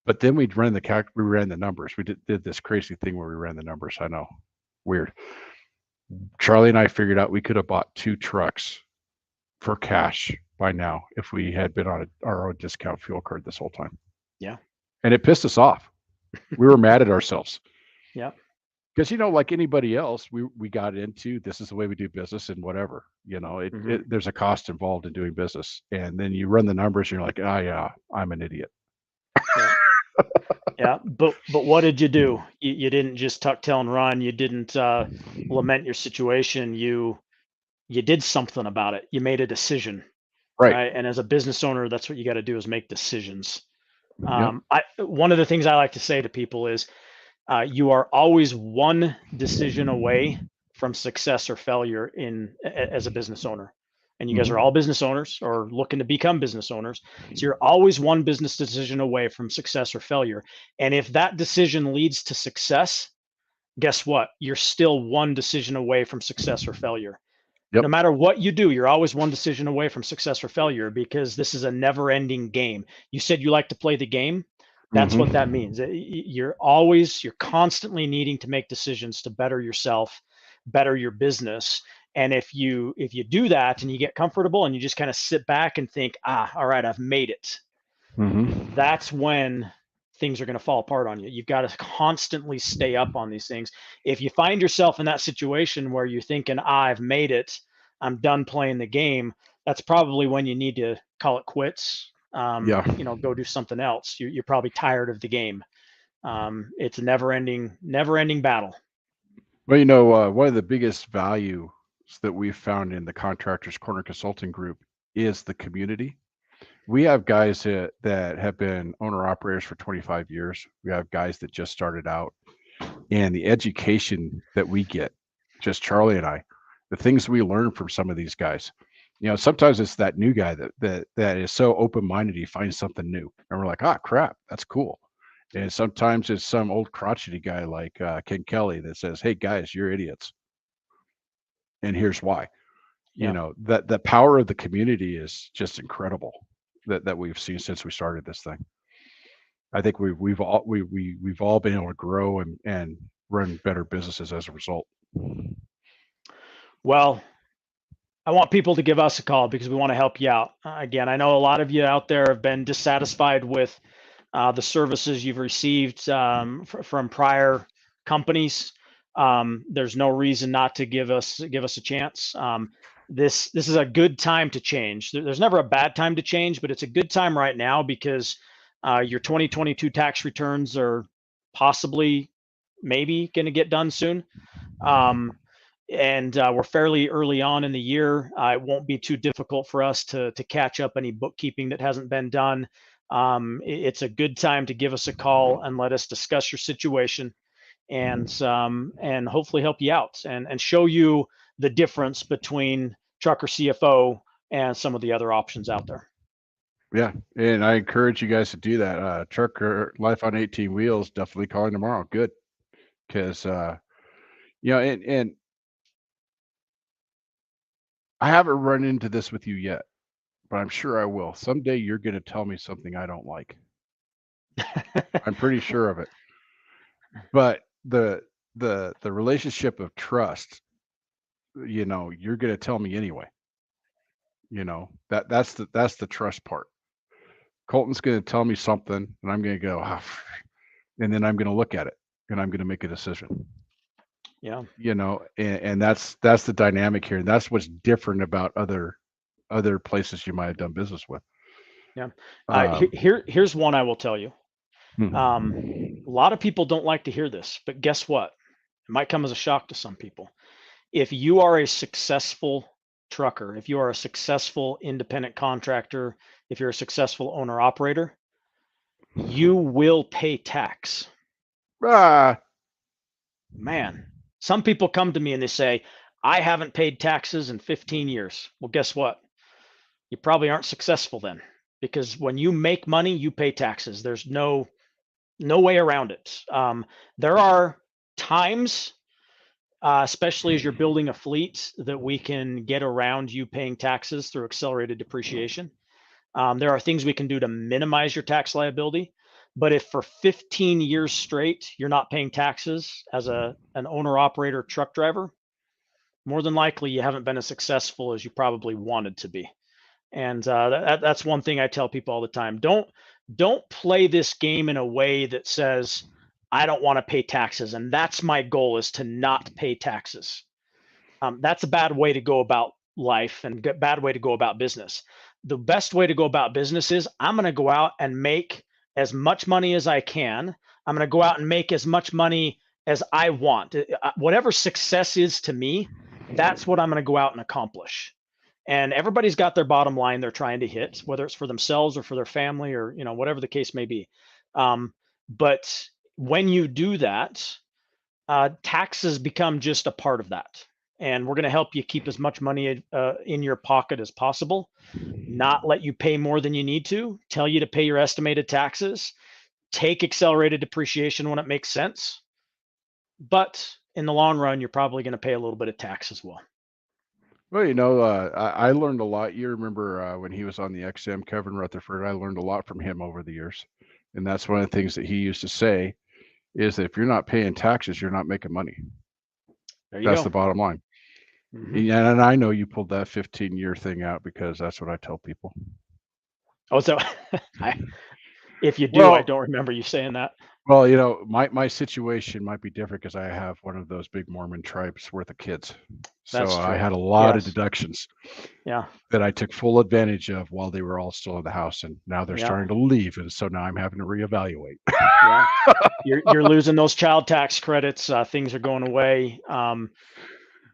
But then we ran the numbers. We did this crazy thing where we ran the numbers. I know, weird. Charley and I figured out we could have bought 2 trucks for cash by now if we had been on our own discount fuel card this whole time. Yeah. And it pissed us off. We were mad at ourselves. Yeah. Because, like anybody else, we got into this is the way we do business and whatever. There's a cost involved in doing business. And then you run the numbers and you're like, yeah, I'm an idiot. Yeah. Yeah, but what did you do? You didn't just tuck tail and run. You didn't lament your situation. You did something about it. You made a decision, right? And as a business owner, that's what you got to do is make decisions. One of the things I like to say to people is, you are always one decision away from success or failure as a business owner. And you guys are all business owners or looking to become business owners. So you're always one business decision away from success or failure. And if that decision leads to success, guess what? You're still one decision away from success or failure. Yep. No matter what you do, you're always one decision away from success or failure because this is a never-ending game. You said you like to play the game. That's what that means. You're constantly needing to make decisions to better yourself, better your business. And if you do that and you get comfortable and you just kind of sit back and think, all right, I've made it. That's when things are going to fall apart on you. You've got to constantly stay up on these things. If you find yourself in that situation where you're thinking, I've made it, I'm done playing the game, that's probably when you need to call it quits. Go do something else. You're probably tired of the game. It's a never-ending battle. Well, one of the biggest value that we've found in the Contractors Corner Consulting Group is the community. We have guys that have been owner-operators for 25 years. We have guys that just started out. And the education that we get, just Charley and I, the things we learn from some of these guys. Sometimes it's that new guy that is so open-minded he finds something new. And we're like, crap, that's cool. And sometimes it's some old crotchety guy like Ken Kelly that says, hey, guys, you're idiots. And here's why. That the power of the community is just incredible that we've seen since we started this thing. I think we've all been able to grow and run better businesses as a result. Well, I want people to give us a call because we want to help you out. Again, I know a lot of you out there have been dissatisfied with the services you've received from prior companies. There's no reason not to give us a chance. This is a good time to change. There's never a bad time to change, but it's a good time right now because your 2022 tax returns are maybe going to get done soon. And we're fairly early on in the year. It won't be too difficult for us to catch up any bookkeeping that hasn't been done. It's a good time to give us a call and let us discuss your situation and hopefully help you out and show you the difference between trucker CFO and some of the other options out there. Yeah, and I encourage you guys to do that. Trucker Life on 18 Wheels, definitely calling tomorrow. Good, because and I haven't run into this with you yet, but I'm sure I will. Someday you're going to tell me something I don't like. I'm pretty sure of it. But the relationship of trust, you're going to tell me anyway. That's the trust part. Colton's going to tell me something, and I'm going to go, and then I'm going to look at it, and I'm going to make a decision. Yeah. And that's the dynamic here. And that's what's different about other places you might have done business with. Yeah. Here's one I will tell you. A lot of people don't like to hear this, but guess what? It might come as a shock to some people. If you are a successful trucker, if you are a successful independent contractor, if you're a successful owner operator, you will pay tax. Ah, Man, some people come to me and they say, I haven't paid taxes in 15 years. Well, guess what? You probably aren't successful then, because when you make money, you pay taxes. There's no way around it. There are times, especially as you're building a fleet, that we can get around you paying taxes through accelerated depreciation. There are things we can do to minimize your tax liability. But if for 15 years straight you're not paying taxes as an owner operator truck driver, more than likely you haven't been as successful as you probably wanted to be. And that's one thing I tell people all the time. Don't play this game in a way that says, I don't want to pay taxes, and that's my goal, is to not pay taxes. That's a bad way to go about life and a bad way to go about business. The best way to go about business is, I'm going to go out and make as much money as I can. I'm going to go out and make as much money as I want. Whatever success is to me, that's what I'm going to go out and accomplish. And everybody's got their bottom line they're trying to hit, whether it's for themselves or for their family, or whatever the case may be. But when you do that, taxes become just a part of that. And we're going to help you keep as much money in your pocket as possible, not let you pay more than you need to, tell you to pay your estimated taxes, take accelerated depreciation when it makes sense. But in the long run, you're probably going to pay a little bit of tax as well. well, I learned a lot. You remember when he was on the XM, Kevin Rutherford, I learned a lot from him over the years. And that's one of the things that he used to say, is that if you're not paying taxes, you're not making money. There you That's go. the bottom line. Mhm. And I know you pulled that 15-year thing out, because that's what I tell people. Oh, so if you do, Well- I don't remember you saying that. Well, my situation might be different because I have one of those big Mormon tribes worth of kids. So That's I true. had a lot of Yes. deductions Yeah. that I took full advantage of while they were all still in the house, and now they're Yeah. starting to leave, and so now I'm having to reevaluate. Yeah. You're losing those child tax credits. Things are going away.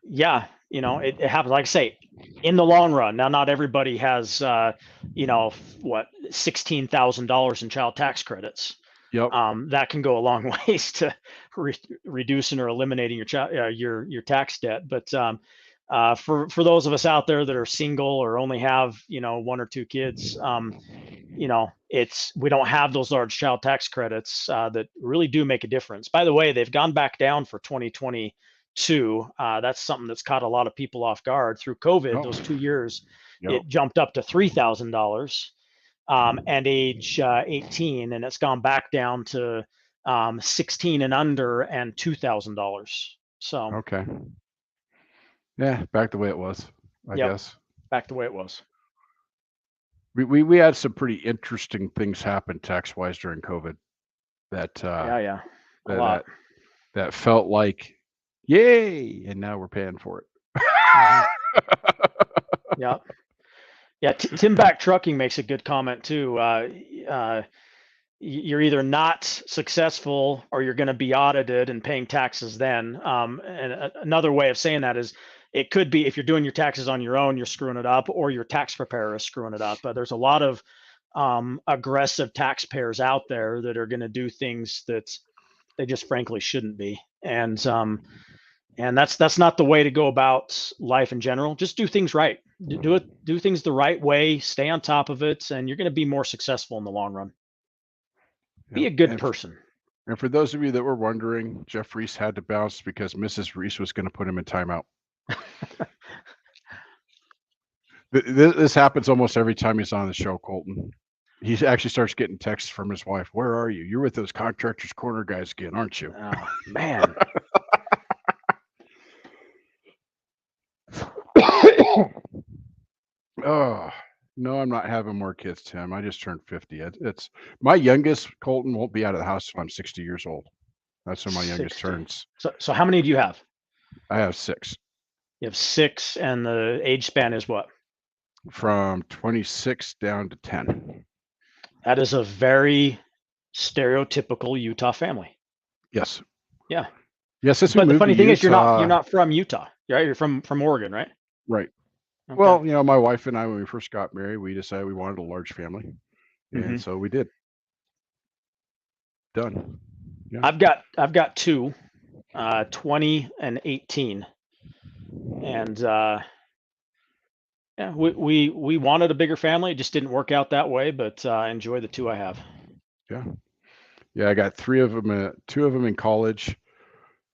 Yeah, it happens. Like I say, in the long run. Now, not everybody has, what, $16,000 in child tax credits. Yep. That can go a long ways to reducing or eliminating your tax debt. But for those of us out there that are single or only have one or two kids, we don't have those large child tax credits that really do make a difference. By the way, they've gone back down for 2022. That's something that's caught a lot of people off guard through COVID. Oh. Those 2 years, Yep. it jumped up to $3,000 and age 18, and it's gone back down to 16 and under and $2,000. So Okay. Yeah, back the way it was, I Yep. guess. back the way it was. We had some pretty interesting things happen tax wise during COVID that Yeah, a that, lot. that felt like yay, and now we're paying for it. Mhm. Yep. Yeah, Tim Back Trucking makes a good comment too. You're either not successful or you're going to be audited and paying taxes then. And another way of saying that is, it could be if you're doing your taxes on your own, you're screwing it up, or your tax preparer is screwing it up. But there's a lot of aggressive taxpayers out there that are going to do things that they just frankly shouldn't be. And that's not the way to go about life in general. Just do things right. Do things the right way. Stay on top of it, and you're going to be more successful in the long run. Be Yep. a good And person. And for those of you that were wondering, Jeff Reese had to bounce because Mrs. Reese was going to put him in timeout. This happens almost every time he's on the show, Colton. He actually starts getting texts from his wife. Where are you? You're with those Contractors Corner guys again, aren't you? Oh, man. Oh, no, I'm not having more kids, Tim. I just turned 50. It's my youngest, Colton, won't be out of the house till I'm 60 years old. That's when my youngest 60. turns. So how many do you have? I have 6. You have 6, and the age span is what? From 26 down to 10. That is a very stereotypical Utah family. Yes. Yeah. Yeah. Since we But the moved funny to thing is, you're Utah, not from Utah, right? You're from Oregon, right? right. Okay. Well, my wife and I, when we first got married, we decided we wanted a large family, and so we did. Done. Yeah. I've got two, 20 and 18, and yeah, we wanted a bigger family. It just didn't work out that way, but I enjoy the two I have. Yeah. I got three of them. Two of them in college.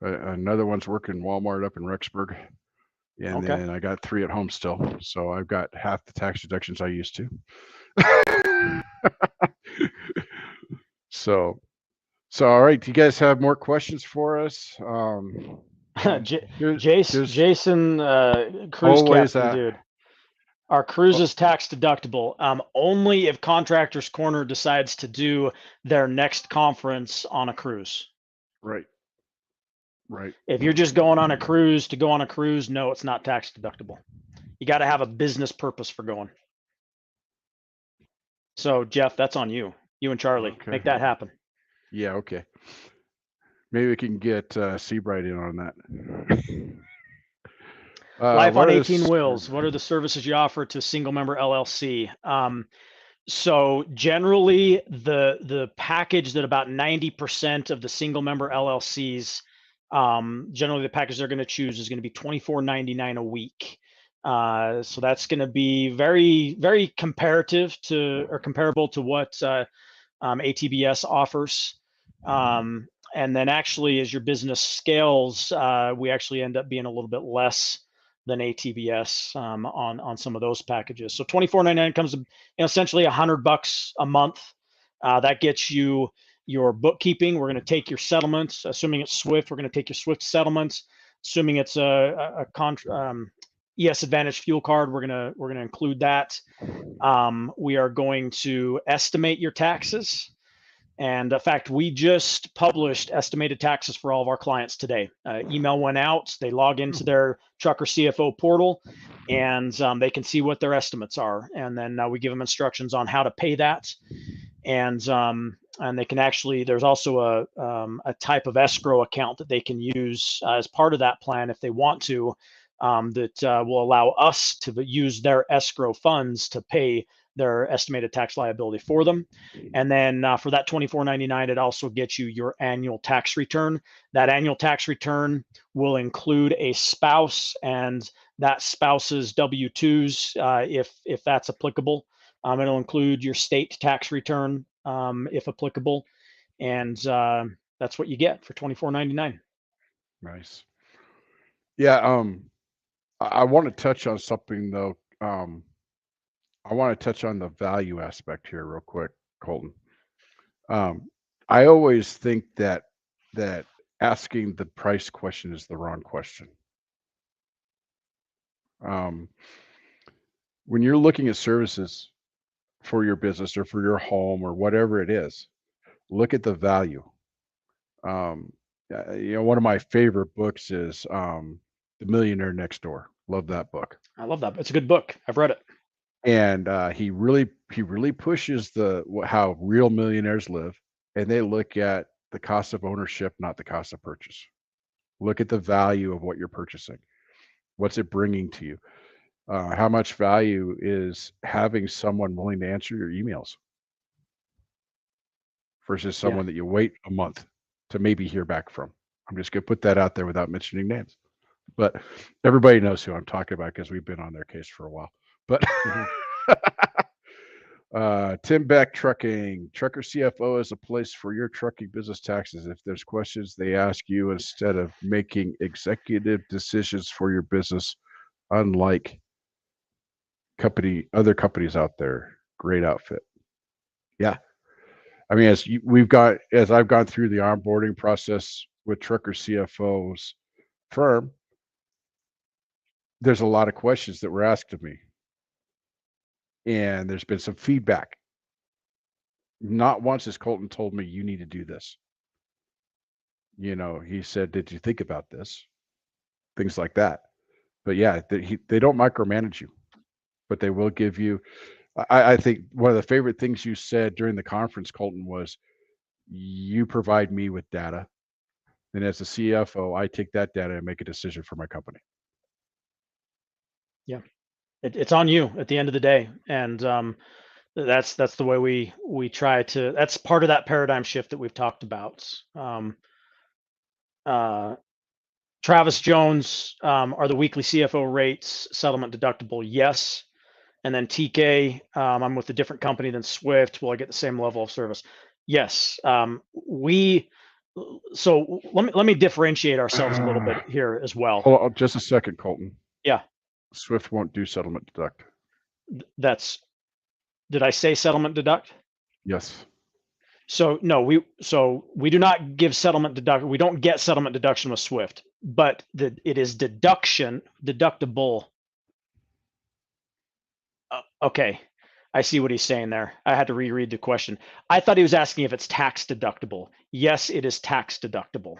Another one's working Walmart up in Rexburg, and Okay. then I got three at home still. So I've got half the tax deductions I used to. So all right. Do you guys have more questions for us? Jason, cruise captain, dude. Our cruise is tax deductible only if Contractors Corner decides to do their next conference on a cruise. Right. If you're just going on a cruise to go on a cruise, no, it's not tax deductible. You got to have a business purpose for going. So, Jeff, that's on you. You and Charley. Okay. Make that happen. Yeah, okay. Maybe we can get Seabright in on that. Life on 18 Wheels. What are the services you offer to single member LLC? So generally, the package that about 90% of the single member LLCs, generally the package they're going to choose is going to be $24.99 a week. So that's going to be very, very comparable to what ATBS offers. And then actually, as your business scales, we actually end up being a little bit less than ATBS on some of those packages. So $24.99 comes to essentially $100 a month. That gets you your bookkeeping. We're going to take your settlements, assuming it's Swift. We're going to take your Swift settlements, assuming it's a ES Advantage fuel card. We're going to include that. We are going to estimate your taxes. And in fact, we just published estimated taxes for all of our clients today. Email went out. They log into their Trucker CFO portal, and they can see what their estimates are. And then we give them instructions on how to pay that. And they can actually, there's also a type of escrow account that they can use as part of that plan if they want to, that will allow us to use their escrow funds to pay their estimated tax liability for them. And then for that $24.99, it also gets you your annual tax return. That annual tax return will include a spouse and that spouse's W-2s if that's applicable. It'll include your state tax return if applicable. And that's what you get for $24.99. Nice. Yeah. I want to touch on something though. I want to touch on the value aspect here real quick, Colton. I always think that asking the price question is the wrong question. When you're looking at services for your business or for your home or whatever it is, look at the value. One of my favorite books is The Millionaire Next Door. Love that book. I love that. It's a good book. I've read it. And he really pushes how real millionaires live, and they look at the cost of ownership, not the cost of purchase. Look at the value of what you're purchasing. What's it bringing to you? How much value is having someone willing to answer your emails versus someone that you wait a month to maybe hear back from? I'm just going to put that out there without mentioning names, but everybody knows who I'm talking about because we've been on their case for a while. But Tim Beck Trucking, Trucker CFO is a place for your trucking business taxes. If there's questions, they ask you instead of making executive decisions for your business, unlike other companies out there. Great outfit. Yeah. I mean, as I've gone through the onboarding process with Trucker CFO's firm, there's a lot of questions that were asked of me. And there's been some feedback. Not once has Colton told me you need to do this. He said, "Did you think about this?" Things like that. But yeah, they don't micromanage you, but they will give you. I think one of the favorite things you said during the conference, Colton, was you provide me with data. And as a CFO, I take that data and make a decision for my company. Yeah, it's on you at the end of the day, and that's the way we try to. That's part of that paradigm shift that we've talked about. Travis Jones, are the weekly CFO rates settlement deductible? Yes. And then TK, I'm with a different company than Swift. Will I get the same level of service? Yes. So let me differentiate ourselves a little bit here as well. Hold on just a second, Colton. Yeah. Swift won't do settlement deduct. Did I say settlement deduct? Yes. So no, we do not give settlement deduct. We don't get settlement deduction with Swift, but it is deductible. Okay, I see what he's saying there. I had to reread the question. I thought he was asking if it's tax deductible. Yes, it is tax deductible.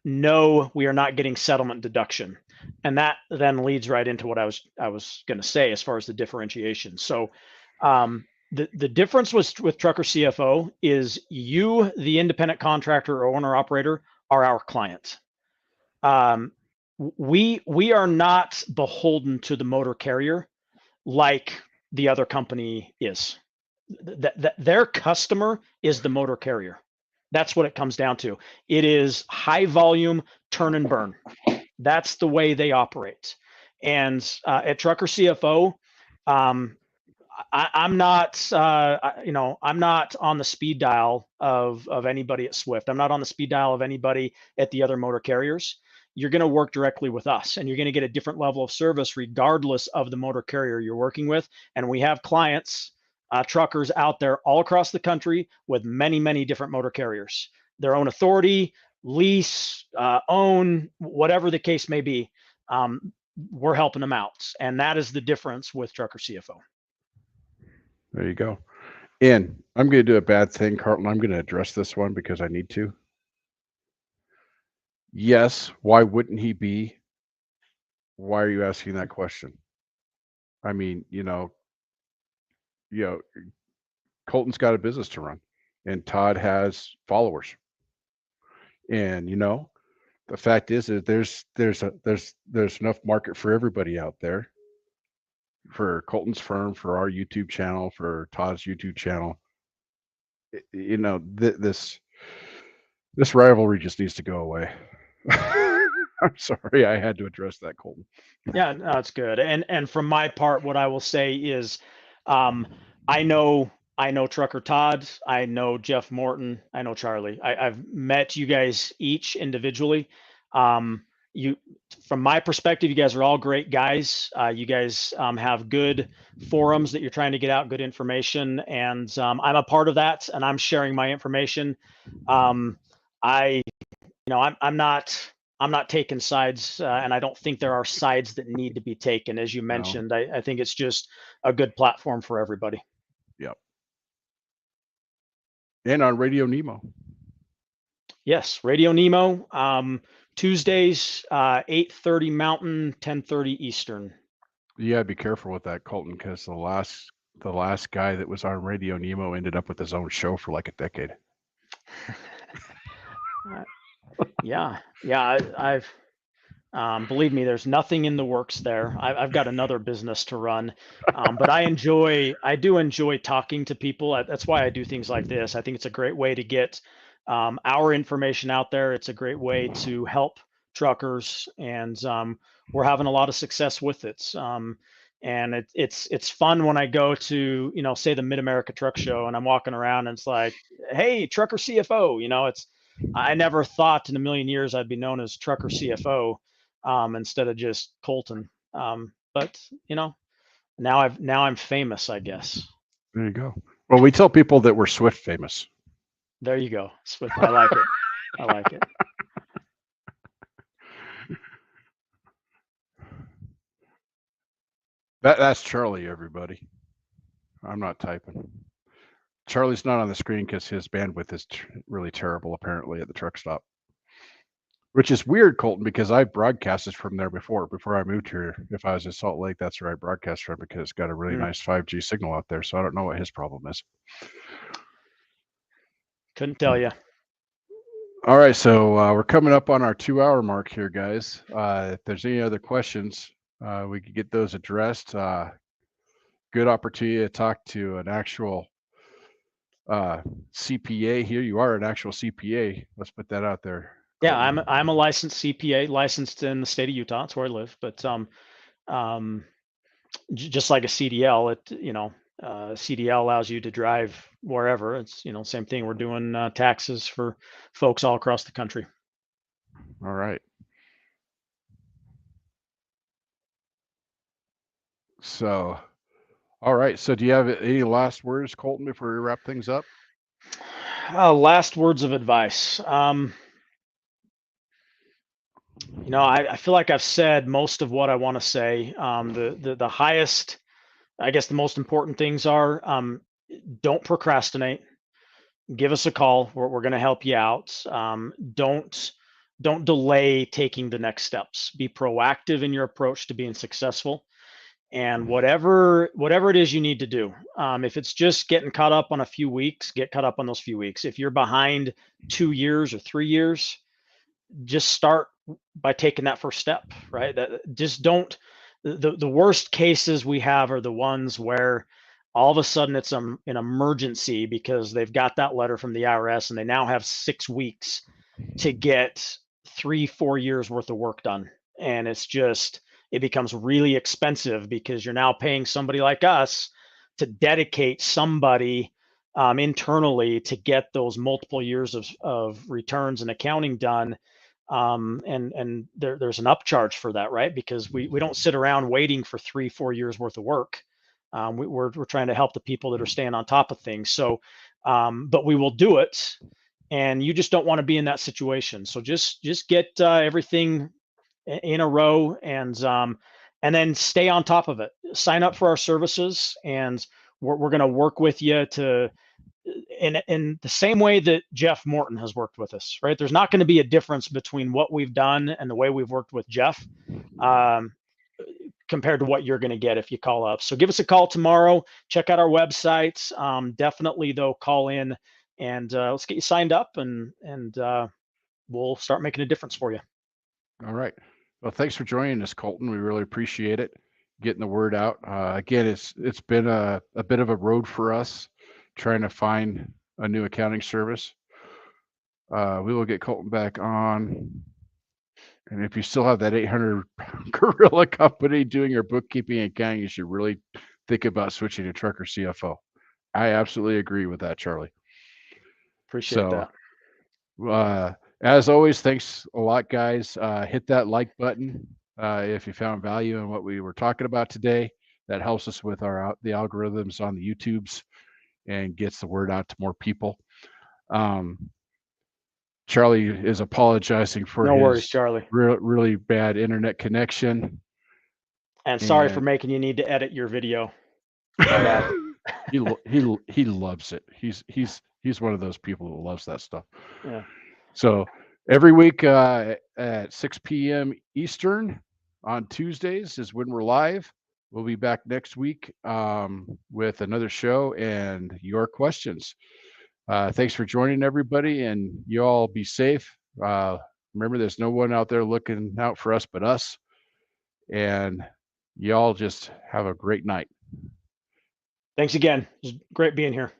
No, we are not getting settlement deduction, and that then leads right into what I was going to say as far as the differentiation. So, the difference with Trucker CFO is you, the independent contractor or owner operator, are our client. We are not beholden to the motor carrier like the other company is. Their customer is the motor carrier. That's what it comes down to. It is high volume, turn and burn. That's the way they operate. And at Trucker CFO, I'm not, I'm not on the speed dial of anybody at Swift. I'm not on the speed dial of anybody at the other motor carriers. You're going to work directly with us, and you're going to get a different level of service regardless of the motor carrier you're working with. And we have clients, truckers out there all across the country with many, many different motor carriers, their own authority, lease, own, whatever the case may be. We're helping them out. And that is the difference with Trucker CFO. There you go. And I'm going to do a bad thing, Carlton. I'm going to address this one because I need to. Yes, why wouldn't he be? Why are you asking that question? I mean, Colton's got a business to run, and Todd has followers. And the fact is that there's enough market for everybody out there. For Colton's firm, for our YouTube channel, for Todd's YouTube channel. This rivalry just needs to go away. I'm sorry, I had to address that, Colton. Yeah, no, that's good. And from my part, what I will say is, I know Trucker Todd, I know Jeff Morton, I know Charley. I've met you guys each individually. From my perspective, you guys are all great guys. You guys have good forums that you're trying to get out good information, and I'm a part of that, and I'm sharing my information. I'm not taking sides, and I don't think there are sides that need to be taken, as you mentioned. No. I think it's just a good platform for everybody. Yep. And on Radio Nemo. Yes, Radio Nemo. Tuesdays, 8:30 Mountain, 10:30 Eastern. Yeah, be careful with that, Colton, because the last guy that was on Radio Nemo ended up with his own show for like a decade. Yeah. I've believe me, there's nothing in the works there. I've got another business to run, but I do enjoy talking to people. That's why I do things like this. I think it's a great way to get our information out there. It's a great way to help truckers, and we're having a lot of success with it. And it's fun when I go to, say the Mid-America Truck Show, and I'm walking around and it's like, hey, Trucker CFO, I never thought in a million years I'd be known as Trucker CFO instead of just Colton. But now I'm famous, I guess. There you go. Well, we tell people that we're Swift famous. There you go. Swift. I like it. I like it. That's Charley, everybody. I'm not typing. Charley's not on the screen because his bandwidth is really terrible, apparently, at the truck stop. Which is weird, Colton, because I broadcasted from there before I moved here. If I was in Salt Lake, that's where I broadcast from, because it's got a really nice 5G signal out there. So I don't know what his problem is. Couldn't tell you. All right, so we're coming up on our 2-hour mark here, guys. If there's any other questions, we could get those addressed. Good opportunity to talk to an actual CPA here. You are an actual CPA. Let's put that out there. Yeah, Colton. I'm a licensed CPA, licensed in the state of Utah. That's where I live. But just like a CDL, CDL allows you to drive wherever. It's same thing. We're doing taxes for folks all across the country. All right. So, all right. So, do you have any last words, Colton, before we wrap things up? Last words of advice. I feel like I've said most of what I want to say. The highest, I guess, the most important things are don't procrastinate. Give us a call. We're going to help you out. Don't delay taking the next steps. Be proactive in your approach to being successful. And whatever it is you need to do, if it's just getting caught up on a few weeks, get caught up on those few weeks. If you're behind 2 years or 3 years, just start by taking that first step, right? The worst cases we have are the ones where all of a sudden it's an emergency because they've got that letter from the IRS and they now have 6 weeks to get 3-4 years worth of work done. And it becomes really expensive because you're now paying somebody like us to dedicate somebody internally to get those multiple years of returns and accounting done. And there's an upcharge for that, right? Because we don't sit around waiting for 3-4 years worth of work. We're trying to help the people that are staying on top of things. So, but we will do it, and you just don't want to be in that situation. So just get everything in a row, and then stay on top of it. Sign up for our services, and we're going to work with you to. In the same way that Jeff Morton has worked with us, right? There's not going to be a difference between what we've done and the way we've worked with Jeff compared to what you're going to get if you call up. So give us a call tomorrow. Check out our website. Definitely, though, call in and let's get you signed up, and we'll start making a difference for you. All right. Well, thanks for joining us, Colton. We really appreciate it, getting the word out. Again, it's been a bit of a road for us, trying to find a new accounting service. We will get Colton back on. And if you still have that 800-pound gorilla company doing your bookkeeping and accounting, you should really think about switching to Trucker CFO. I absolutely agree with that, Charley. Appreciate that. As always, thanks a lot, guys. Hit that like button if you found value in what we were talking about today. That helps us with the algorithms on the YouTubes and gets the word out to more people. Charley is apologizing for no his worries, Charley. Really bad internet connection. And sorry for making you need to edit your video. He loves it. He's one of those people who loves that stuff. Yeah. So every week at 6 p.m. Eastern on Tuesdays is when we're live. We'll be back next week with another show and your questions. Thanks for joining, everybody, and you all be safe. Remember, there's no one out there looking out for us but us. And you all just have a great night. Thanks again. It was great being here.